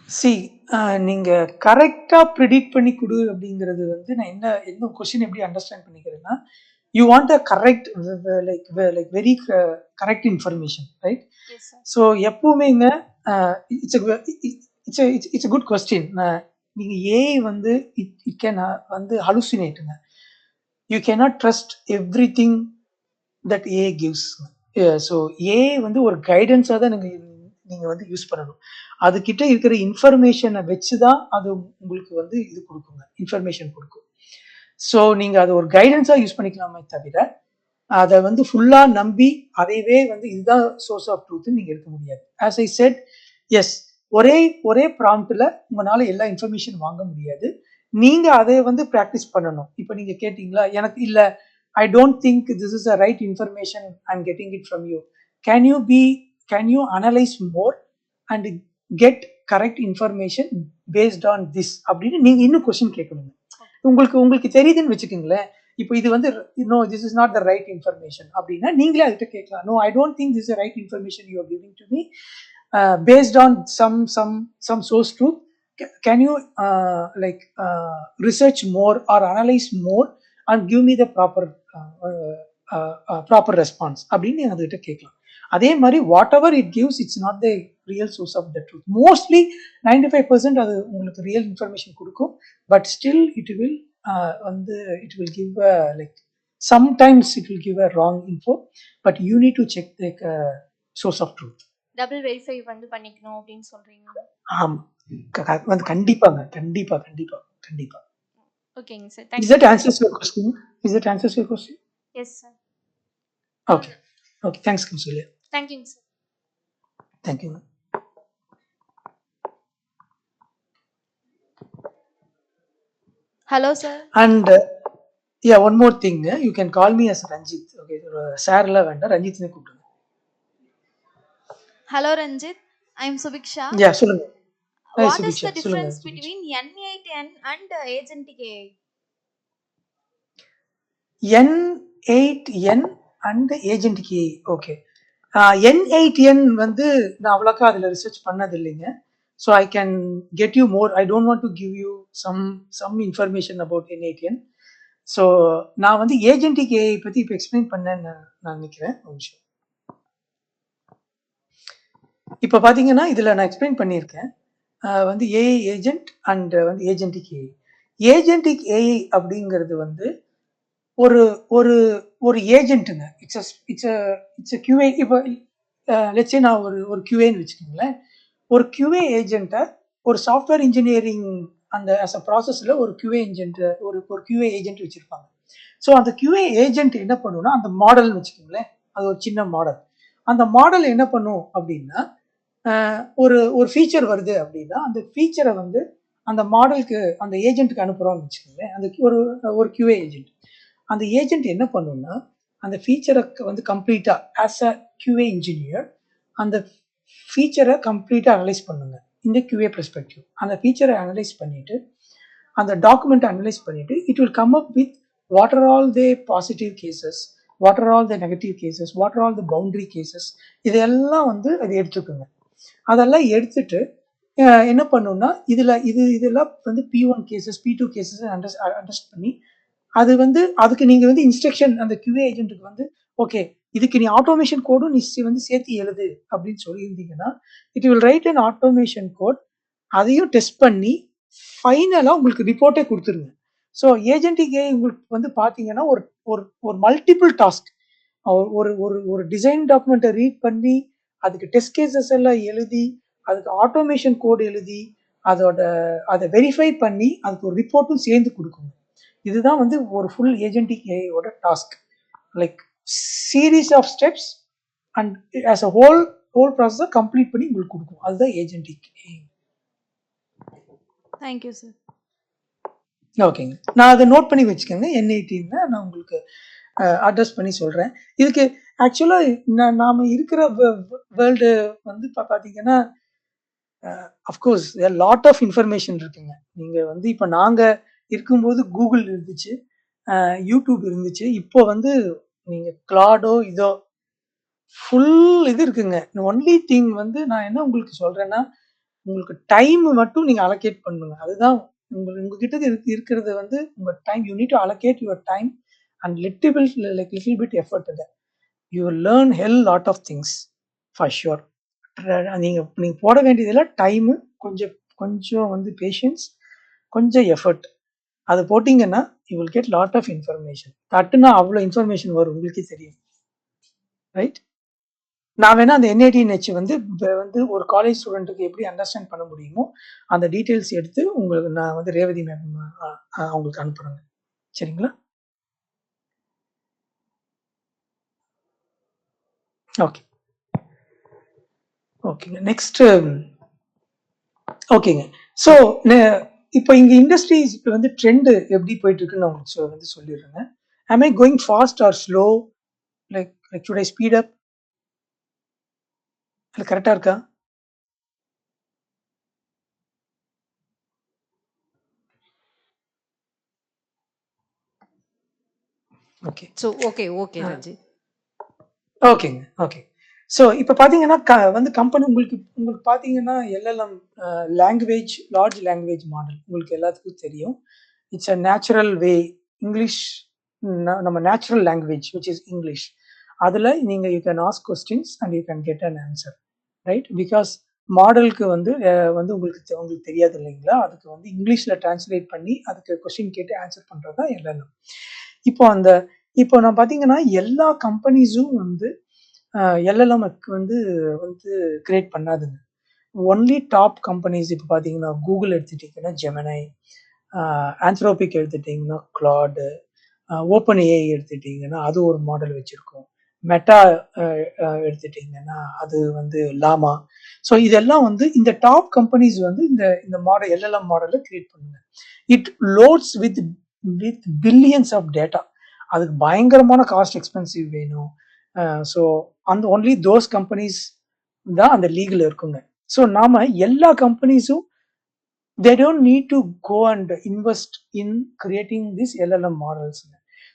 சி, நீங்க கரெக்டா ப்ரிடிக்ட் பண்ணி கொடு அப்படிங்கிறது வந்து நான் என்ன கொஸ்டின் எப்படி அண்டர்ஸ்டாண்ட் பண்ணிக்கிறேன்னா, you want a correct like very correct information, right? Yes sir. So எப்பவுமேங்க இட்ஸ் அ குட் கொஸ்டின். நீங்க ஏஐ வந்து இட் கேன் வந்து ஹலுசினேட்டுங்க. You cannot trust everything that AI gives. So AI வந்து ஒரு கைடன்ஸாக தான் நீங்க வந்து யூஸ் பண்ணணும். அதுகிட்ட இருக்கிற இன்ஃபர்மேஷனை வச்சுதான் அது உங்களுக்கு வந்து இது கொடுக்குங்க, இன்ஃபர்மேஷன் கொடுக்கும். ஸோ நீங்க அதை ஒரு கைடன்ஸா யூஸ் பண்ணிக்கலாமே தவிர அதை வந்து ஃபுல்லா நம்பி அதைவே வந்து இதுதான் சோர்ஸ் ஆஃப் ட்ரூத் நீங்க எடுக்க முடியாது. ஆஸ் ஐ செட், எஸ், ஒரே ப்ராம்ப்ட்ல உங்களால எல்லா இன்ஃபர்மேஷன் வாங்க முடியாது. நீங்க அதை வந்து ப்ராக்டிஸ் பண்ணணும். இப்போ நீங்க கேட்டீங்களா, எனக்கு இல்ல, ஐ don't think this is a right information, I am getting it from you, can you analyse more and get correct information based on this அப்படின்னு நீங்க இன்னும் கொஸ்டின் கேட்கணும். உங்களுக்கு தெரியுதுன்னு வச்சுக்கோங்களேன், இப்போ இது வந்து no this is not the right information அப்படின்னா நீங்களே அதுகிட்ட கேட்கலாம், no I don't think this is right information you are giving to me based on some source truth, can you research more or analyze more and give me the proper response அப்படின்னு நீங்க அதுகிட்ட கேட்கலாம். அதே மாதிரி whatever it gives, it's not the real source of the truth. Mostly 95% அது உங்களுக்கு real information கொடுக்கும், but still it will வந்து it will give like sometimes it will give a wrong info, but you need to check the source of truth. Double verify வந்து பண்ணிக்கணும் அப்படின்னு சொல்றீங்க? ஆமா, வந்து கண்டிப்பாங்க, கண்டிப்பா கண்டிப்பா கண்டிப்பா. ஓகேங்க sir. Is that answers your question? Is that answers your question? Yes sir. Okay. Okay. Thanks, Kausalya. தேங்க்யூங்க sir. Thank you. Hello sir. And yeah, one more thing. You can call me as Ranjit. Okay. Sir la வேண்டாம், ரஞ்சித் னே கூப்பிடுங்க. Hello Ranjit, I am Subiksha. Yeah, சொல்லுங்க. What is the difference between N8N and agentic AI? N8N and agentic AI. Okay. N8N வந்து நான் அவ்வளோக்கா அதில் research பண்ணது இல்லைங்க. So I can get you more. I don't want to give you some information about N8N. ஸோ நான் வந்து agentic AI பற்றி இப்போ எக்ஸ்பிளைன் பண்ணேன்னு நான் நினைக்கிறேன். ஒரு நிமிஷம். இப்போ பார்த்தீங்கன்னா இதில் நான் எக்ஸ்பிளைன் பண்ணியிருக்கேன் வந்து ஏஐ ஏஜென்ட் அண்ட் வந்து ஏஜென்டிக் ஏஐ. ஏஜென்டிக் ஏஐ அப்படிங்கிறது வந்து ஒரு ஒரு ஒரு ஏஜென்ட்டுங்க. It's a QA. இப்போ லெட்ஸே நான் ஒரு QAன்னு வச்சுக்கோங்களேன். ஒரு QA ஏஜென்ட்டை ஒரு சாஃப்ட்வேர் இன்ஜினியரிங் அந்த ஆஸ் அ ப்ராசஸில் ஒரு QA ஏஜென்ட் ஒரு QA ஏஜென்ட் வச்சுருப்பாங்க. ஸோ அந்த QA ஏஜென்ட் என்ன பண்ணுன்னா, அந்த மாடல்னு வச்சுக்கோங்களேன், அது ஒரு சின்ன மாடல். அந்த மாடல் என்ன பண்ணும் அப்படின்னா, ஒரு ஃபீச்சர் வருது அப்படின்னா அந்த ஃபீச்சரை வந்து அந்த மாடலுக்கு அந்த ஏஜென்ட்டுக்கு அனுப்புகிறோம்னு வச்சுக்கோங்களேன், அந்த ஒரு QA ஏஜென்ட். அந்த ஏஜென்ட் என்ன பண்ணுன்னா அந்த ஃபீச்சரை வந்து கம்ப்ளீட்டாக ஆஸ் அ QA இன்ஜினியர் அந்த ஃபீச்சரை கம்ப்ளீட்டாக அனலைஸ் பண்ணுங்க. இந்த QA பெர்ஸ்பெக்டிவ் அந்த ஃபீச்சரை அனலைஸ் பண்ணிட்டு அந்த டாக்குமெண்ட் அனலைஸ் பண்ணிட்டு it will come up with what are all the positive cases, what are all the negative cases, what are all the boundary cases, இதெல்லாம் வந்து அது எடுத்துக்கோங்க. அதெல்லாம் எடுத்துட்டு என்ன பண்ணுன்னா இதெல்லாம் வந்து P1 கேசஸ் P2 கேசஸ் அண்டர்ஸ்ட் பண்ணி அது வந்து அதுக்கு நீங்க வந்து இன்ஸ்ட்ரக்ஷன் அந்த QA ஏஜென்ட்டுக்கு வந்து ஓகே இதுக்கு நீ ஆட்டோமேஷன் கோடும் நீ வந்து சேர்த்து எழுது அப்படின்னு சொல்லியிருந்தீங்கன்னா it will write an automation code. அதையும் டெஸ்ட் பண்ணி ஃபைனலாக உங்களுக்கு ரிப்போர்ட்டே கொடுத்துருங்க. ஸோ ஏஜென்டிக்கு உங்களுக்கு வந்து பார்த்தீங்கன்னா ஒரு ஒரு ஒரு மல்டிபிள் டாஸ்க். ஒரு ஒரு ஒரு டிசைன் டாக்குமெண்ட்டை ரீட் பண்ணி அதுக்கு டெஸ்ட் கேசஸ் எல்லாம் எழுதி அதுக்கு ஆட்டோமேஷன் கோட் எழுதி அதை வெரிஃபை பண்ணி அதுக்கு ஒரு ரிப்போர்ட்டும் சேர்ந்து கொடுக்கணும். இதுதான் வந்து ஒரு ஃபுல் ஏஜென்டிக் ஏஐயோட task. Like series of steps and as a whole ப்ராசஸை கம்ப்ளீட் பண்ணி உங்களுக்கு கொடுக்கும். அதுதான் ஏஜென்டிக் ஏஐ. Thank you sir. ஓகேங்க, நான் அதை நோட் பண்ணி வச்சுக்கோங்க. N18 நான் உங்களுக்கு அட்ரஸ் பண்ணி சொல்கிறேன். இதுக்கு ஆக்சுவலாக நாம் இருக்கிற வேர்ல்டு வந்து பார்த்தீங்கன்னா அஃப்கோர்ஸ் லாட் ஆஃப் இன்ஃபர்மேஷன் இருக்குங்க. நீங்கள் வந்து இப்போ நாங்கள் இருக்கும்போது கூகுள் இருந்துச்சு, யூடியூப் இருந்துச்சு. இப்போ வந்து நீங்கள் கிளாடோ இதோ ஃபுல் இது இருக்குங்க. ஒன்லி திங் வந்து நான் என்ன உங்களுக்கு சொல்கிறேன்னா உங்களுக்கு டைம் மட்டும் நீங்கள் அலோகேட் பண்ணுங்க. அதுதான் உங்ககிட்ட இருக்கிறது வந்து உங்கள் time. You need to allocate your time and little bit effort. You will learn hell lot of things for sure. நீங்கள் போட வேண்டியதெல்லாம் டைமு, கொஞ்சம் வந்து பேஷன்ஸ், கொஞ்சம் எஃபர்ட். அது போட்டிங்கன்னா you will get lot of information. தட்டுனா அவ்வளோ இன்ஃபர்மேஷன் வரும், உங்களுக்கே தெரியும், ரைட்? நான் வேணா அந்த N18H வந்து ஒரு காலேஜ் ஸ்டூடெண்ட்டுக்கு எப்படி அண்டர்ஸ்டாண்ட் பண்ண முடியுமோ அந்த டீட்டெயில்ஸ் எடுத்து உங்களுக்கு நான் வந்து ரேவதி மேம் அவங்களுக்கு அனுப்புறேங்க. சரிங்களா? ஓகே ஓகேங்க. நெக்ஸ்ட் ஓகேங்க. ஸோ இப்போ இங்கே இண்டஸ்ட்ரீஸ் இப்போ வந்து ட்ரெண்டு எப்படி போயிட்டு இருக்குன்னு நான் உங்களுக்கு வந்து சொல்லிடுறேங்க. am I going fast or slow? like should I speed up? இல்லை கரெக்டாக இருக்கா? Okay So, okay, Ranjit. ஓகேங்க. ஓகே. ஸோ இப்போ பார்த்தீங்கன்னா வந்து கம்பெனி உங்களுக்கு பார்த்தீங்கன்னா LLM language, large language model உங்களுக்கு எல்லாத்துக்கும் தெரியும். It's a natural way. English நம்ம natural language which is English. அதில் நீங்கள் you can ask questions and you can get an answer, right? Because மாடலுக்கு வந்து உங்களுக்கு தெரியாது இல்லைங்களா? அதுக்கு வந்து இங்கிலீஷில் டிரான்ஸ்லேட் பண்ணி அதுக்கு கொஸ்டின் கேட்டு ஆன்சர் பண்ணுறது தான் LLM. இப்போ நான் பார்த்தீங்கன்னா எல்லா கம்பெனிஸும் வந்து LLMக்கு வந்து கிரியேட் பண்ணாதுங்க. ஒன்லி டாப் கம்பெனிஸ் இப்போ பார்த்தீங்கன்னா கூகுள் எடுத்துட்டிங்கன்னா ஜெமினை, ஆந்த்ரோபிக் எடுத்துட்டிங்கன்னா கிளாடு, ஓப்பன் ஏஐ எடுத்துட்டிங்கன்னா அது ஒரு மாடல் வச்சுருக்கோம். மெட்டா எடுத்துட்டிங்கன்னா அது வந்து லாமா. ஸோ இதெல்லாம் வந்து இந்த டாப் கம்பெனிஸ் வந்து இந்த மாடல் LLM மாடலை கிரியேட் பண்ணுங்க. It loads with billions of data. அதுக்கு பயங்கரமான காஸ்ட் எக்ஸ்பென்சிவ் வேணும். ஸோ அந்த ஒன்லி தோஸ் கம்பெனிஸ் தான் அந்த லீகில் இருக்குங்க. ஸோ நாம எல்லா கம்பெனிஸும் they don't need to go and invest in creating these LLM models.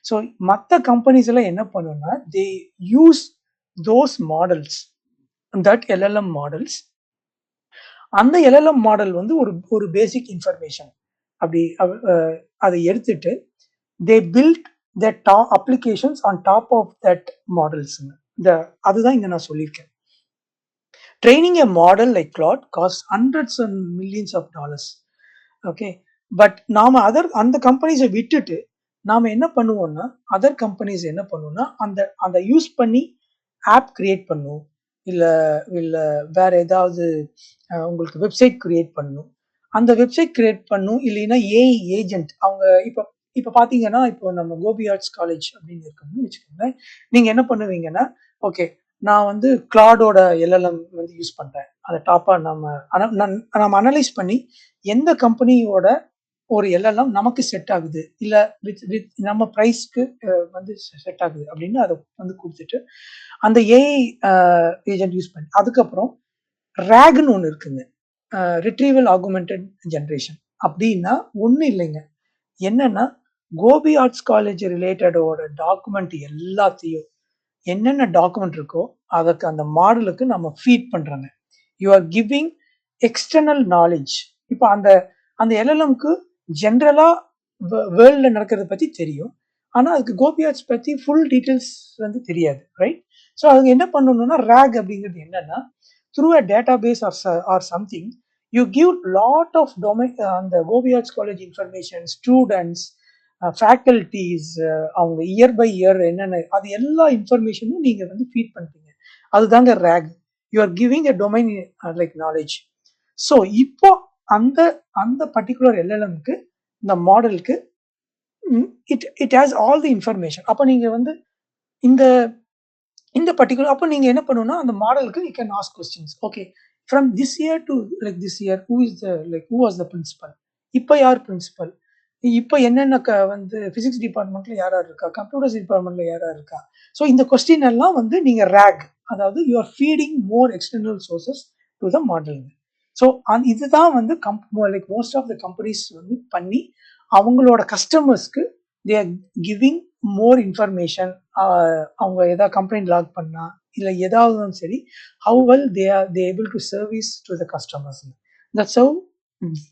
So மற்ற கம்பெனிஸ் எல்லாம் என்ன பண்ணுன்னா they use those models, that LLM models. அந்த LLM மாடல் வந்து ஒரு பேசிக் இன்ஃபர்மேஷன் அப்படி அதை எடுத்துட்டு they built their top applications on top of that models. அதுதான் இங்க நான் சொல்லியிருக்கேன். Training a model like Claude costs hundreds and millions of dollars. Okay, but நாம அந்த கம்பெனிஸை விட்டுட்டு நாம என்ன பண்ணுவோம்னா அதர் கம்பெனிஸ் என்ன பண்ணுவோம்னா அந்த யூஸ் பண்ணி ஆப் கிரியேட் பண்ணும், இல்லை வேற ஏதாவது உங்களுக்கு வெப்சைட் கிரியேட் பண்ணும். அந்த வெப்சைட் கிரியேட் பண்ணும், இல்லைன்னா ஏஐ ஏஜென்ட் அவங்க இப்போ பார்த்தீங்கன்னா இப்போ நம்ம கோபி ஆர்ட்ஸ் காலேஜ் அப்படின்னு இருக்கணும்னு வச்சுக்கோங்களேன். நீங்கள் என்ன பண்ணுவீங்கன்னா ஓகே நான் வந்து கிளாடோட LLM வந்து யூஸ் பண்ணுறேன். அதை டாப்பாக நம்ம அனலைஸ் பண்ணி எந்த கம்பெனியோட ஒரு எல்எல்எம் நமக்கு செட் ஆகுது இல்லை வித் நம்ம ப்ரைஸ்க்கு வந்து செட் ஆகுது அப்படின்னு அதை வந்து கொடுத்துட்டு அந்த ஏஐ ஏஜென்ட் யூஸ் பண்ணி அதுக்கப்புறம் ரேக்னு ஒன்று இருக்குங்க, ரிட்ரீவல் ஆகுமெண்டட் ஜென்ரேஷன். அப்படின்னா ஒன்றும் இல்லைங்க, என்னன்னா கோபி ஆர்ட்ஸ் காலேஜ் ரிலேட்டடோட டாக்குமெண்ட் எல்லாத்தையும் என்னென்ன டாக்குமெண்ட் இருக்கோ அதுக்கு அந்த மாடலுக்கு நம்ம ஃபீட் பண்றாங்க. You are giving external knowledge. இப்போ அந்த அந்த எல்எல்எம்க்கு ஜென்ரலா வேர்ல்ட்ல நடக்கிறத பத்தி தெரியும், ஆனா அதுக்கு கோபி ஆர்ட்ஸ் பத்தி ஃபுல் டீட்டெயில்ஸ் வந்து தெரியாது, ரைட்? ஸோ அதுக்கு என்ன பண்ணணும்னா ரேக் அப்படிங்கிறது என்னன்னா through a database or something you give lot of domain அந்த Gobi arts college information, students, faculties, அவங்க இயர் பை இயர் என்னென்ன அது எல்லா இன்ஃபர்மேஷனும் நீங்க வந்து ஃபீட் பண்றீங்க. அதுதாங்க RAG. You are giving a domain like knowledge. So இப்போ அந்த அந்த பர்டிகுலர் எல்எல்எம்க்கு இந்த மாடலுக்கு it has all the information. அப்போ நீங்க வந்து இந்த இந்த பர்டிகுலர் அப்போ நீங்க என்ன பண்ணணும்னா அந்த மாடலுக்கு you can ask questions. Okay, from this year to like this year who is the like who was the principal, இப்போ யார் பிரின்சிபல், இப்போ என்னென்ன வந்து பிசிக்ஸ் டிபார்ட்மெண்ட்ல யாரா இருக்கா, கம்ப்யூட்டர்ஸ் டிபார்ட்மெண்ட்ல யாரா இருக்கா. ஸோ இந்த கொஸ்டின் எல்லாம் வந்து நீங்க ரேக், அதாவது you are feeding more external sources to the model. So இதுதான் வந்து like most of the companies வந்து பண்ணி அவங்களோட கஸ்டமர்ஸ்க்கு they are giving more information. அவங்க ஏதாவது கம்ப்ளைண்ட் லாக் பண்ணா இல்லை ஏதாவது சரி, how well they are able to service to the customers. That's how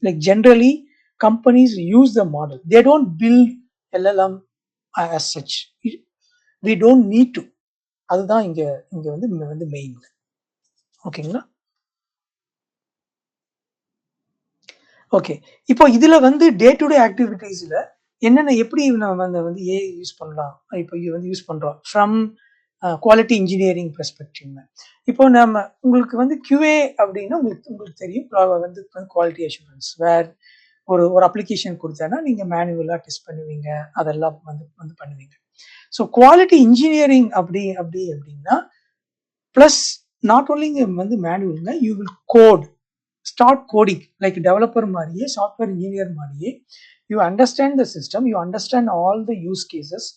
like generally companies use the model. They don't build LLM as such. We don't need to. அதுதான் இங்க வந்து main. ஓகேங்களா? Okay, இப்போ இதுல வந்து டே டு டே ஆக்டிவிட்டீஸ்ல என்னென்ன எப்படி நம்ம வந்து ஏஐ யூஸ் பண்ணலாம், இப்போ வந்து யூஸ் பண்றோம் ஃப்ரம் குவாலிட்டி இன்ஜினியரிங் பெர்ஸ்பெக்டிவ். இப்போ நம்ம உங்களுக்கு வந்து QA அப்படின்னா உங்களுக்கு தெரியும், வந்து குவாலிட்டி அஷூரன்ஸ். வேர் ஒரு அப்ளிகேஷன் கொடுத்தேன்னா நீங்க மேனுவலா டெஸ்ட் பண்ணுவீங்க, அதெல்லாம் வந்து பண்ணுவீங்க. ஸோ குவாலிட்டி இன்ஜினியரிங் அப்படின்னா பிளஸ் நாட் ஓன்லி வந்து மேனுவல்ங்க, you will code, start coding like developer மாதிரியே, சாஃப்ட்வேர் இன்ஜினியர் மாதிரியே. You understand the system, you understand all the use cases,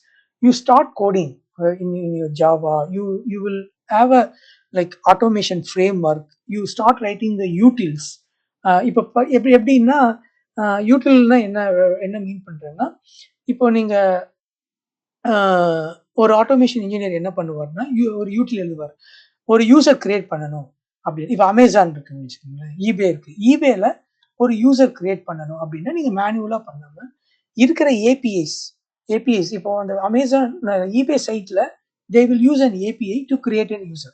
you start coding in your Java. You will have a like automation framework. You start writing the utils. இப்போ எப்படின்னா யூட்டில்னா என்ன மீன் பண்றேன்னா, இப்போ நீங்க ஒரு automation engineer என்ன பண்ணுவார்னா ஒரு யூட்டில் எழுதுவார், ஒரு யூசர் கிரியேட் பண்ணணும் அப்படின்னு. இப்போ அமேசான் இருக்குன்னு வச்சுக்கோங்களேன், ஈபே இருக்கு, ஈபேல ஒரு யூசர் கிரியேட் பண்ணணும் அப்படின்னா நீங்க மேனுவலா பண்ணாம இருக்கிற ஏபிஐஸ் இப்போ அந்த அமேசான் ஈபே சைட்ல they will use and API to create an user.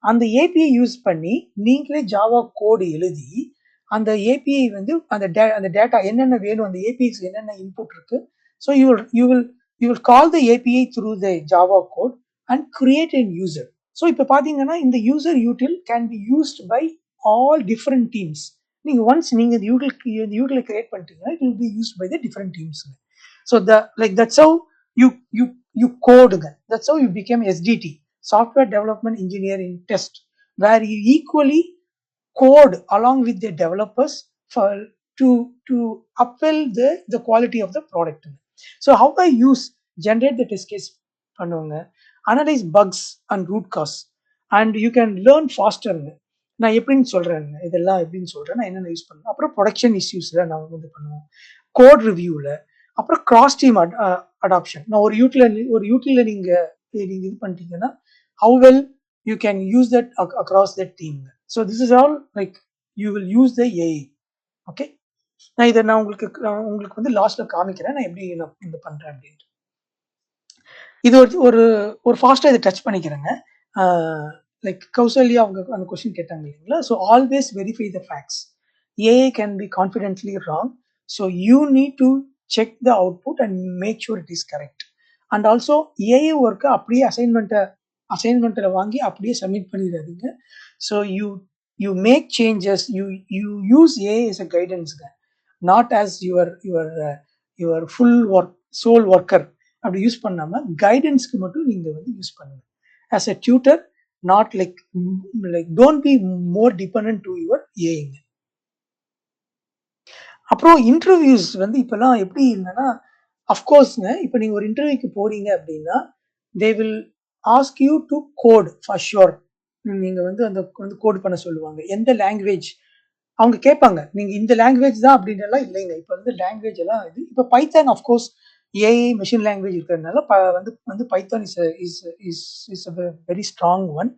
அந்த ஏபிஐ யூஸ் பண்ணி நீங்களே ஜாவா கோடு எழுதி அந்த ஏபிஐ வந்து அந்த டேட்டா என்னென்ன வேணும், அந்த ஏபிஐக்கு என்னென்ன இன்புட் இருக்கு, so you will call the API through the Java code and create an user. So இப்போ பார்த்தீங்கன்னா இந்த user util can be used by all different teams. நீங்க ஒன்ஸ் நீங்க இந்த யூட்டில் கிரியேட் பண்ணிட்டீங்கன்னா it will be used by the different teams. So that's how you code. That's how you become SDT, software development engineering test, where you equally code along with the developers for to upwell the quality of the product. So how I use generate the test case பண்ணுவாங்க, analyze bugs and root cause, and you can learn faster. நான் எப்படின்னு சொல்றேன், இதெல்லாம் எப்படின்னு சொல்றேன், நான் என்னென்ன use பண்ணுவேன். அப்புறம் ப்ரொடக்ஷன் இஷ்யூஸ்ல நான் வந்து பண்ணுவோம், கோட் ரிவ்யூல, அப்புறம் கிராஸ் டீம் அடாப்ஷன். நான் ஒரு யூட்டில நீங்க இது பண்ணிட்டீங்கன்னா how well you can use that across that team. So this is all like you will use the AI. Okay, நான் இதை உங்களுக்கு வந்து லாஸ்ட்ல காமிக்கிறேன் நான் எப்படி இந்த பண்றேன் அப்படின்ட்டு. இது ஒரு ஃபாஸ்டா இதை டச் பண்ணிக்கிறேங்க. லைக் கௌசல்யா அவங்க அந்த கொஸ்டின் கேட்டாங்க இல்லைங்களா. So always verify the facts. AI can be confidently wrong, so you need to check the output and make sure it is correct. And also AI ஒர்க்கை அப்படியே அசைன்மெண்ட்டில் வாங்கி அப்படியே சப்மிட் பண்ணிடாதீங்க. So you make changes, you use AI as a guidance, not as your full work sole worker. அப்படி use பண்ணாம கைடன்ஸ்க்கு மட்டும் நீங்க வந்து யூஸ் பண்ணுங்க as a tutor, not like don't be more dependent to your AI. அப்புறம் interviews வந்து இப்பெல்லாம் எப்படி இல்லைன்னா, அஃப்கோர்ஸ்ங்க இப்போ நீங்க ஒரு இன்டர்வியூக்கு போறீங்க அப்படின்னா they will ask you to code for sure. நீங்க வந்து அந்த வந்து கோட் பண்ண சொல்லுவாங்க. எந்த லாங்குவேஜ் அவங்க கேட்பாங்க. நீங்க இந்த லாங்குவேஜ் தான் அப்படின்னு எல்லாம் இல்லைங்க. இப்போ வந்து லாங்குவேஜ் எல்லாம் இது இப்போ Python of course AI machine language இருக்கிறதுனால வந்து வந்து Python is is is very strong one,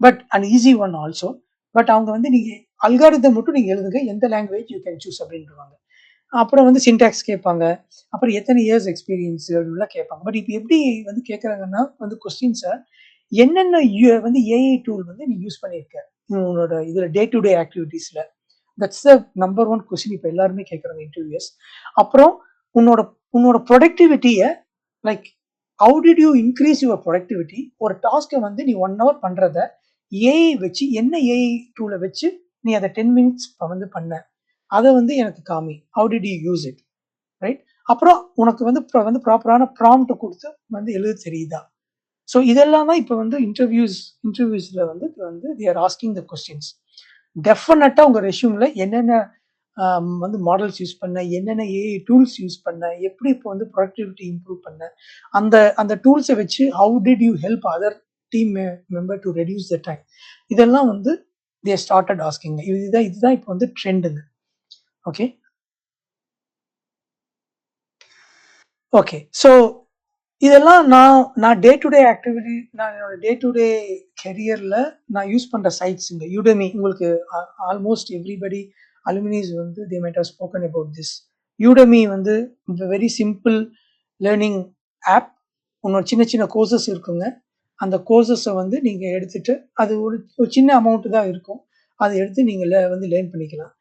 but and easy one also. But அவங்க வந்து நீங்க அல்காரிதம் மட்டும் நீங்க எழுதுங்க, எந்த லாங்குவேஜ் யூ கேன் சூஸ் அப்படின்றாங்க. அப்புறம் வந்து சின்டாக்ஸ் கேட்பாங்க. அப்புறம் எத்தனை இயர்ஸ் எக்ஸ்பீரியன்ஸ் அப்படின்லாம் கேட்பாங்க. பட் இப்போ எப்படி வந்து கேட்குறாங்கன்னா வந்து கொஸ்டின்ஸை என்னென்ன வந்து ஏஐ டூல் வந்து நீ யூஸ் பண்ணியிருக்க உன்னோட இதில் டே டு டே ஆக்டிவிட்டீஸில். That's the number one question இப்போ எல்லாருமே கேட்குறாங்க இன்டர்வியூஸ். அப்புறம் உன்னோட உன்னோட ப்ரொடக்டிவிட்டியை like how did you increase your productivity. ஒரு டாஸ்க்கை வந்து நீ 1 hour பண்ணுறத ஏஐ வச்சு என்ன ஏஐ டூலை வச்சு நீ அதை 10 minutes வந்து பண்ண, அதை வந்து எனக்கு காமி. How did you use it, right? அப்புறம் உனக்கு வந்து வந்து ப்ராப்பரான ப்ராம்ப்ட் கொடுத்து வந்து எழுத தெரியுதா. ஸோ இதெல்லாம் தான் இப்போ வந்து இன்டர்வியூஸில் வந்து வந்து they are asking the questions. டெஃபினட்டாக உங்கள் ரெஷ்யூமில் என்னென்ன வந்து மாடல்ஸ் யூஸ் பண்ண, என்னென்ன ஏஐ டூல்ஸ் யூஸ் பண்ண, எப்படி இப்போ வந்து ப்ரொடக்டிவிட்டி இம்ப்ரூவ் பண்ண, அந்த அந்த டூல்ஸை வச்சு how did you help other team member to reduce the time, இதெல்லாம் வந்து தே ஸ்டார்டட் ஆஸ்கிங். இதுதான் இப்போ வந்து ட்ரெண்டுங்க. ஓகே ஓகே ஸோ இதெல்லாம் நான் டே டு டே ஆக்டிவிட்டி, நான் என்னோட டே டு டே கெரியரில் நான் யூஸ் பண்ணுற சைட்ஸுங்க. யூடெமி உங்களுக்கு ஆல்மோஸ்ட் எவ்ரிபடி அலுமினிஸ் வந்து they might have spoken about this. Udemy வந்து வெரி சிம்பிள் லேர்னிங் ஆப். உன்னோட சின்ன சின்ன கோர்சஸ் இருக்குங்க. அந்த கோர்சஸை வந்து நீங்கள் எடுத்துட்டு அது ஒரு சின்ன அமௌண்ட்டு தான் இருக்கும், அதை எடுத்து நீங்கள் வந்து லேர்ன் பண்ணிக்கலாம்.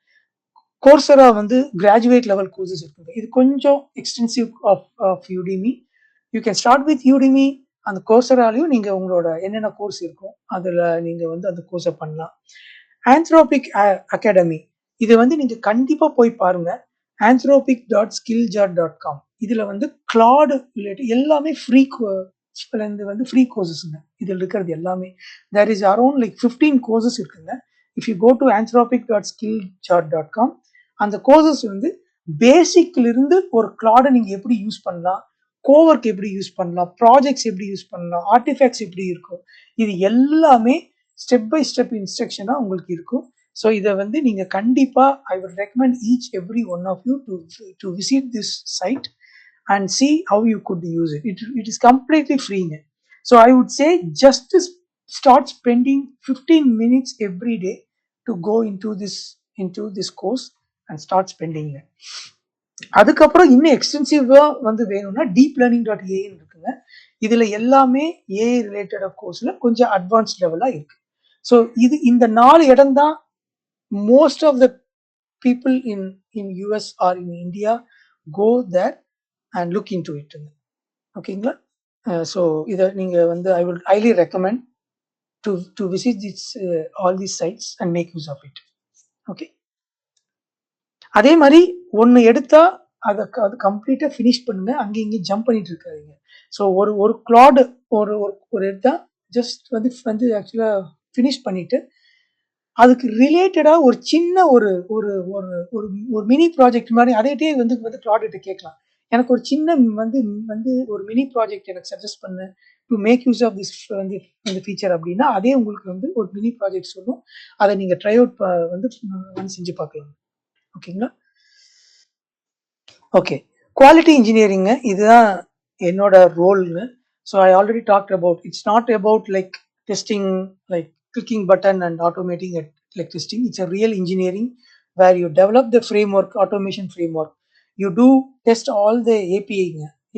கோர்சரா வந்து கிராஜுவேட் லெவல் கோர்சஸ் இருக்குங்க. இது கொஞ்சம் extensive of Udemy. You can start with Udemy. அந்த கோர்சராலையும் நீங்கள் உங்களோட என்னென்ன கோர்ஸ் இருக்கும் அதில் நீங்கள் வந்து அந்த கோர்ஸை பண்ணலாம். ஆந்த்ரோபிக் அகாடமி, இதை வந்து நீங்கள் கண்டிப்பாக போய் பாருங்க. anthropic.skilljar.com. இதில் வந்து கிளாட் ரிலேட்டட் எல்லாமே ஃப்ரீ வந்து ஃப்ரீ கோர்சஸ்ங்க. இதில் இருக்கிறது எல்லாமே there is around like 15 courses இருக்குங்க. If you go to anthropic.skilljar.com, அந்த கோர்சஸ் வந்து பேசிக்லிருந்து ஒரு கிளாடை நீங்கள் எப்படி யூஸ் பண்ணலாம், கோவர்க் எப்படி யூஸ் பண்ணலாம், ப்ராஜெக்ட்ஸ் எப்படி யூஸ் பண்ணலாம், ஆர்டிஃபேக்ட்ஸ் எப்படி இருக்கும், இது எல்லாமே ஸ்டெப் பை ஸ்டெப் இன்ஸ்ட்ரக்ஷனாக உங்களுக்கு இருக்கும். ஸோ இதை வந்து நீங்கள் கண்டிப்பாக I would recommend each every one of you to visit this site and see how you could use it. It is completely free. So I would say just start spending 15 minutes every day to go into this course and start spending it. அதுக்கப்புறம் இன்னும் எக்ஸ்டென்சிவா வந்து வேணும்னா deeplearning.ai இருக்குங்க. இதுல எல்லாமே AI related கோர்ஸ்ல கொஞ்சம் advance லெவலா இருக்கு. ஸோ இந்த 4 இடம் தான் most of the people in US are in India go there and look into it. ஓகேங்களா? ஸோ இதை நீங்கள் வந்து I will highly recommend to visit this all these sites and make use of it. Okay, அதே மாதிரி ஒன்று எடுத்தா அதை அது கம்ப்ளீட்டாக ஃபினிஷ் பண்ணுங்க. அங்கே இங்கே ஜம்ப் பண்ணிட்டு இருக்காதீங்க. ஸோ ஒரு கிளாட் ஒரு எடுத்தா ஜஸ்ட் வந்து ஆக்சுவலாக ஃபினிஷ் பண்ணிட்டு அதுக்கு ரிலேட்டடாக ஒரு சின்ன ஒரு ஒரு ஒரு ஒரு மினி ப்ராஜெக்ட் மாதிரி அதையிட்டே வந்து கிளாட் கேட்கலாம். எனக்கு ஒரு சின்ன வந்து ஒரு மினி ப்ராஜெக்ட் எனக்கு சஜஸ்ட் பண்ணு to make use of this வந்து இந்த ஃபீச்சர் அப்படின்னா அதே உங்களுக்கு வந்து ஒரு மினி ப்ராஜெக்ட் சொல்லும். அதை நீங்கள் ட்ரை அவுட் வந்து செஞ்சு பார்க்கலாம். ஓகேங்களா? ஓகே, குவாலிட்டி இன்ஜினியரிங்க இதுதான் என்னோட ரோல்னு. So I already talked about it's not about like testing like clicking button and automating it like testing. It's a real engineering where you develop the framework, automation framework. You do test all the API.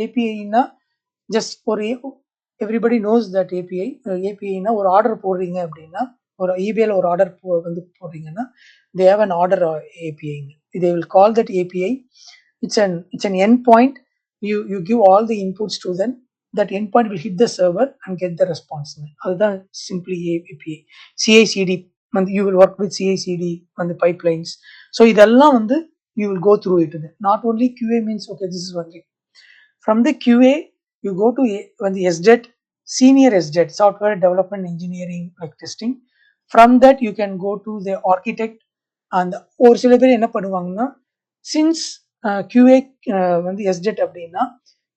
API na just for everybody knows that API. API na ஒரு order போடுறீங்க அப்படின்னா ஒரு eBayல ஒரு order வந்து போடுறீங்கன்னா they have an order API. They will call that API. It's an endpoint. You give all the inputs to them. That endpoint will hit the server and get the response. அதுதான் simply API. CI/CD, you will work with CI/CD and the pipelines. So இதெல்லாம் வந்து you will go through it. Not only QA means okay, this is one thing. From the QA you go to the SDET, senior SDET, software development engineering like testing. From that you can go to the architect. And ஒரு சில பேர் என்ன பண்ணுவாங்கன்னா since QA வந்து SDET அப்படின்னா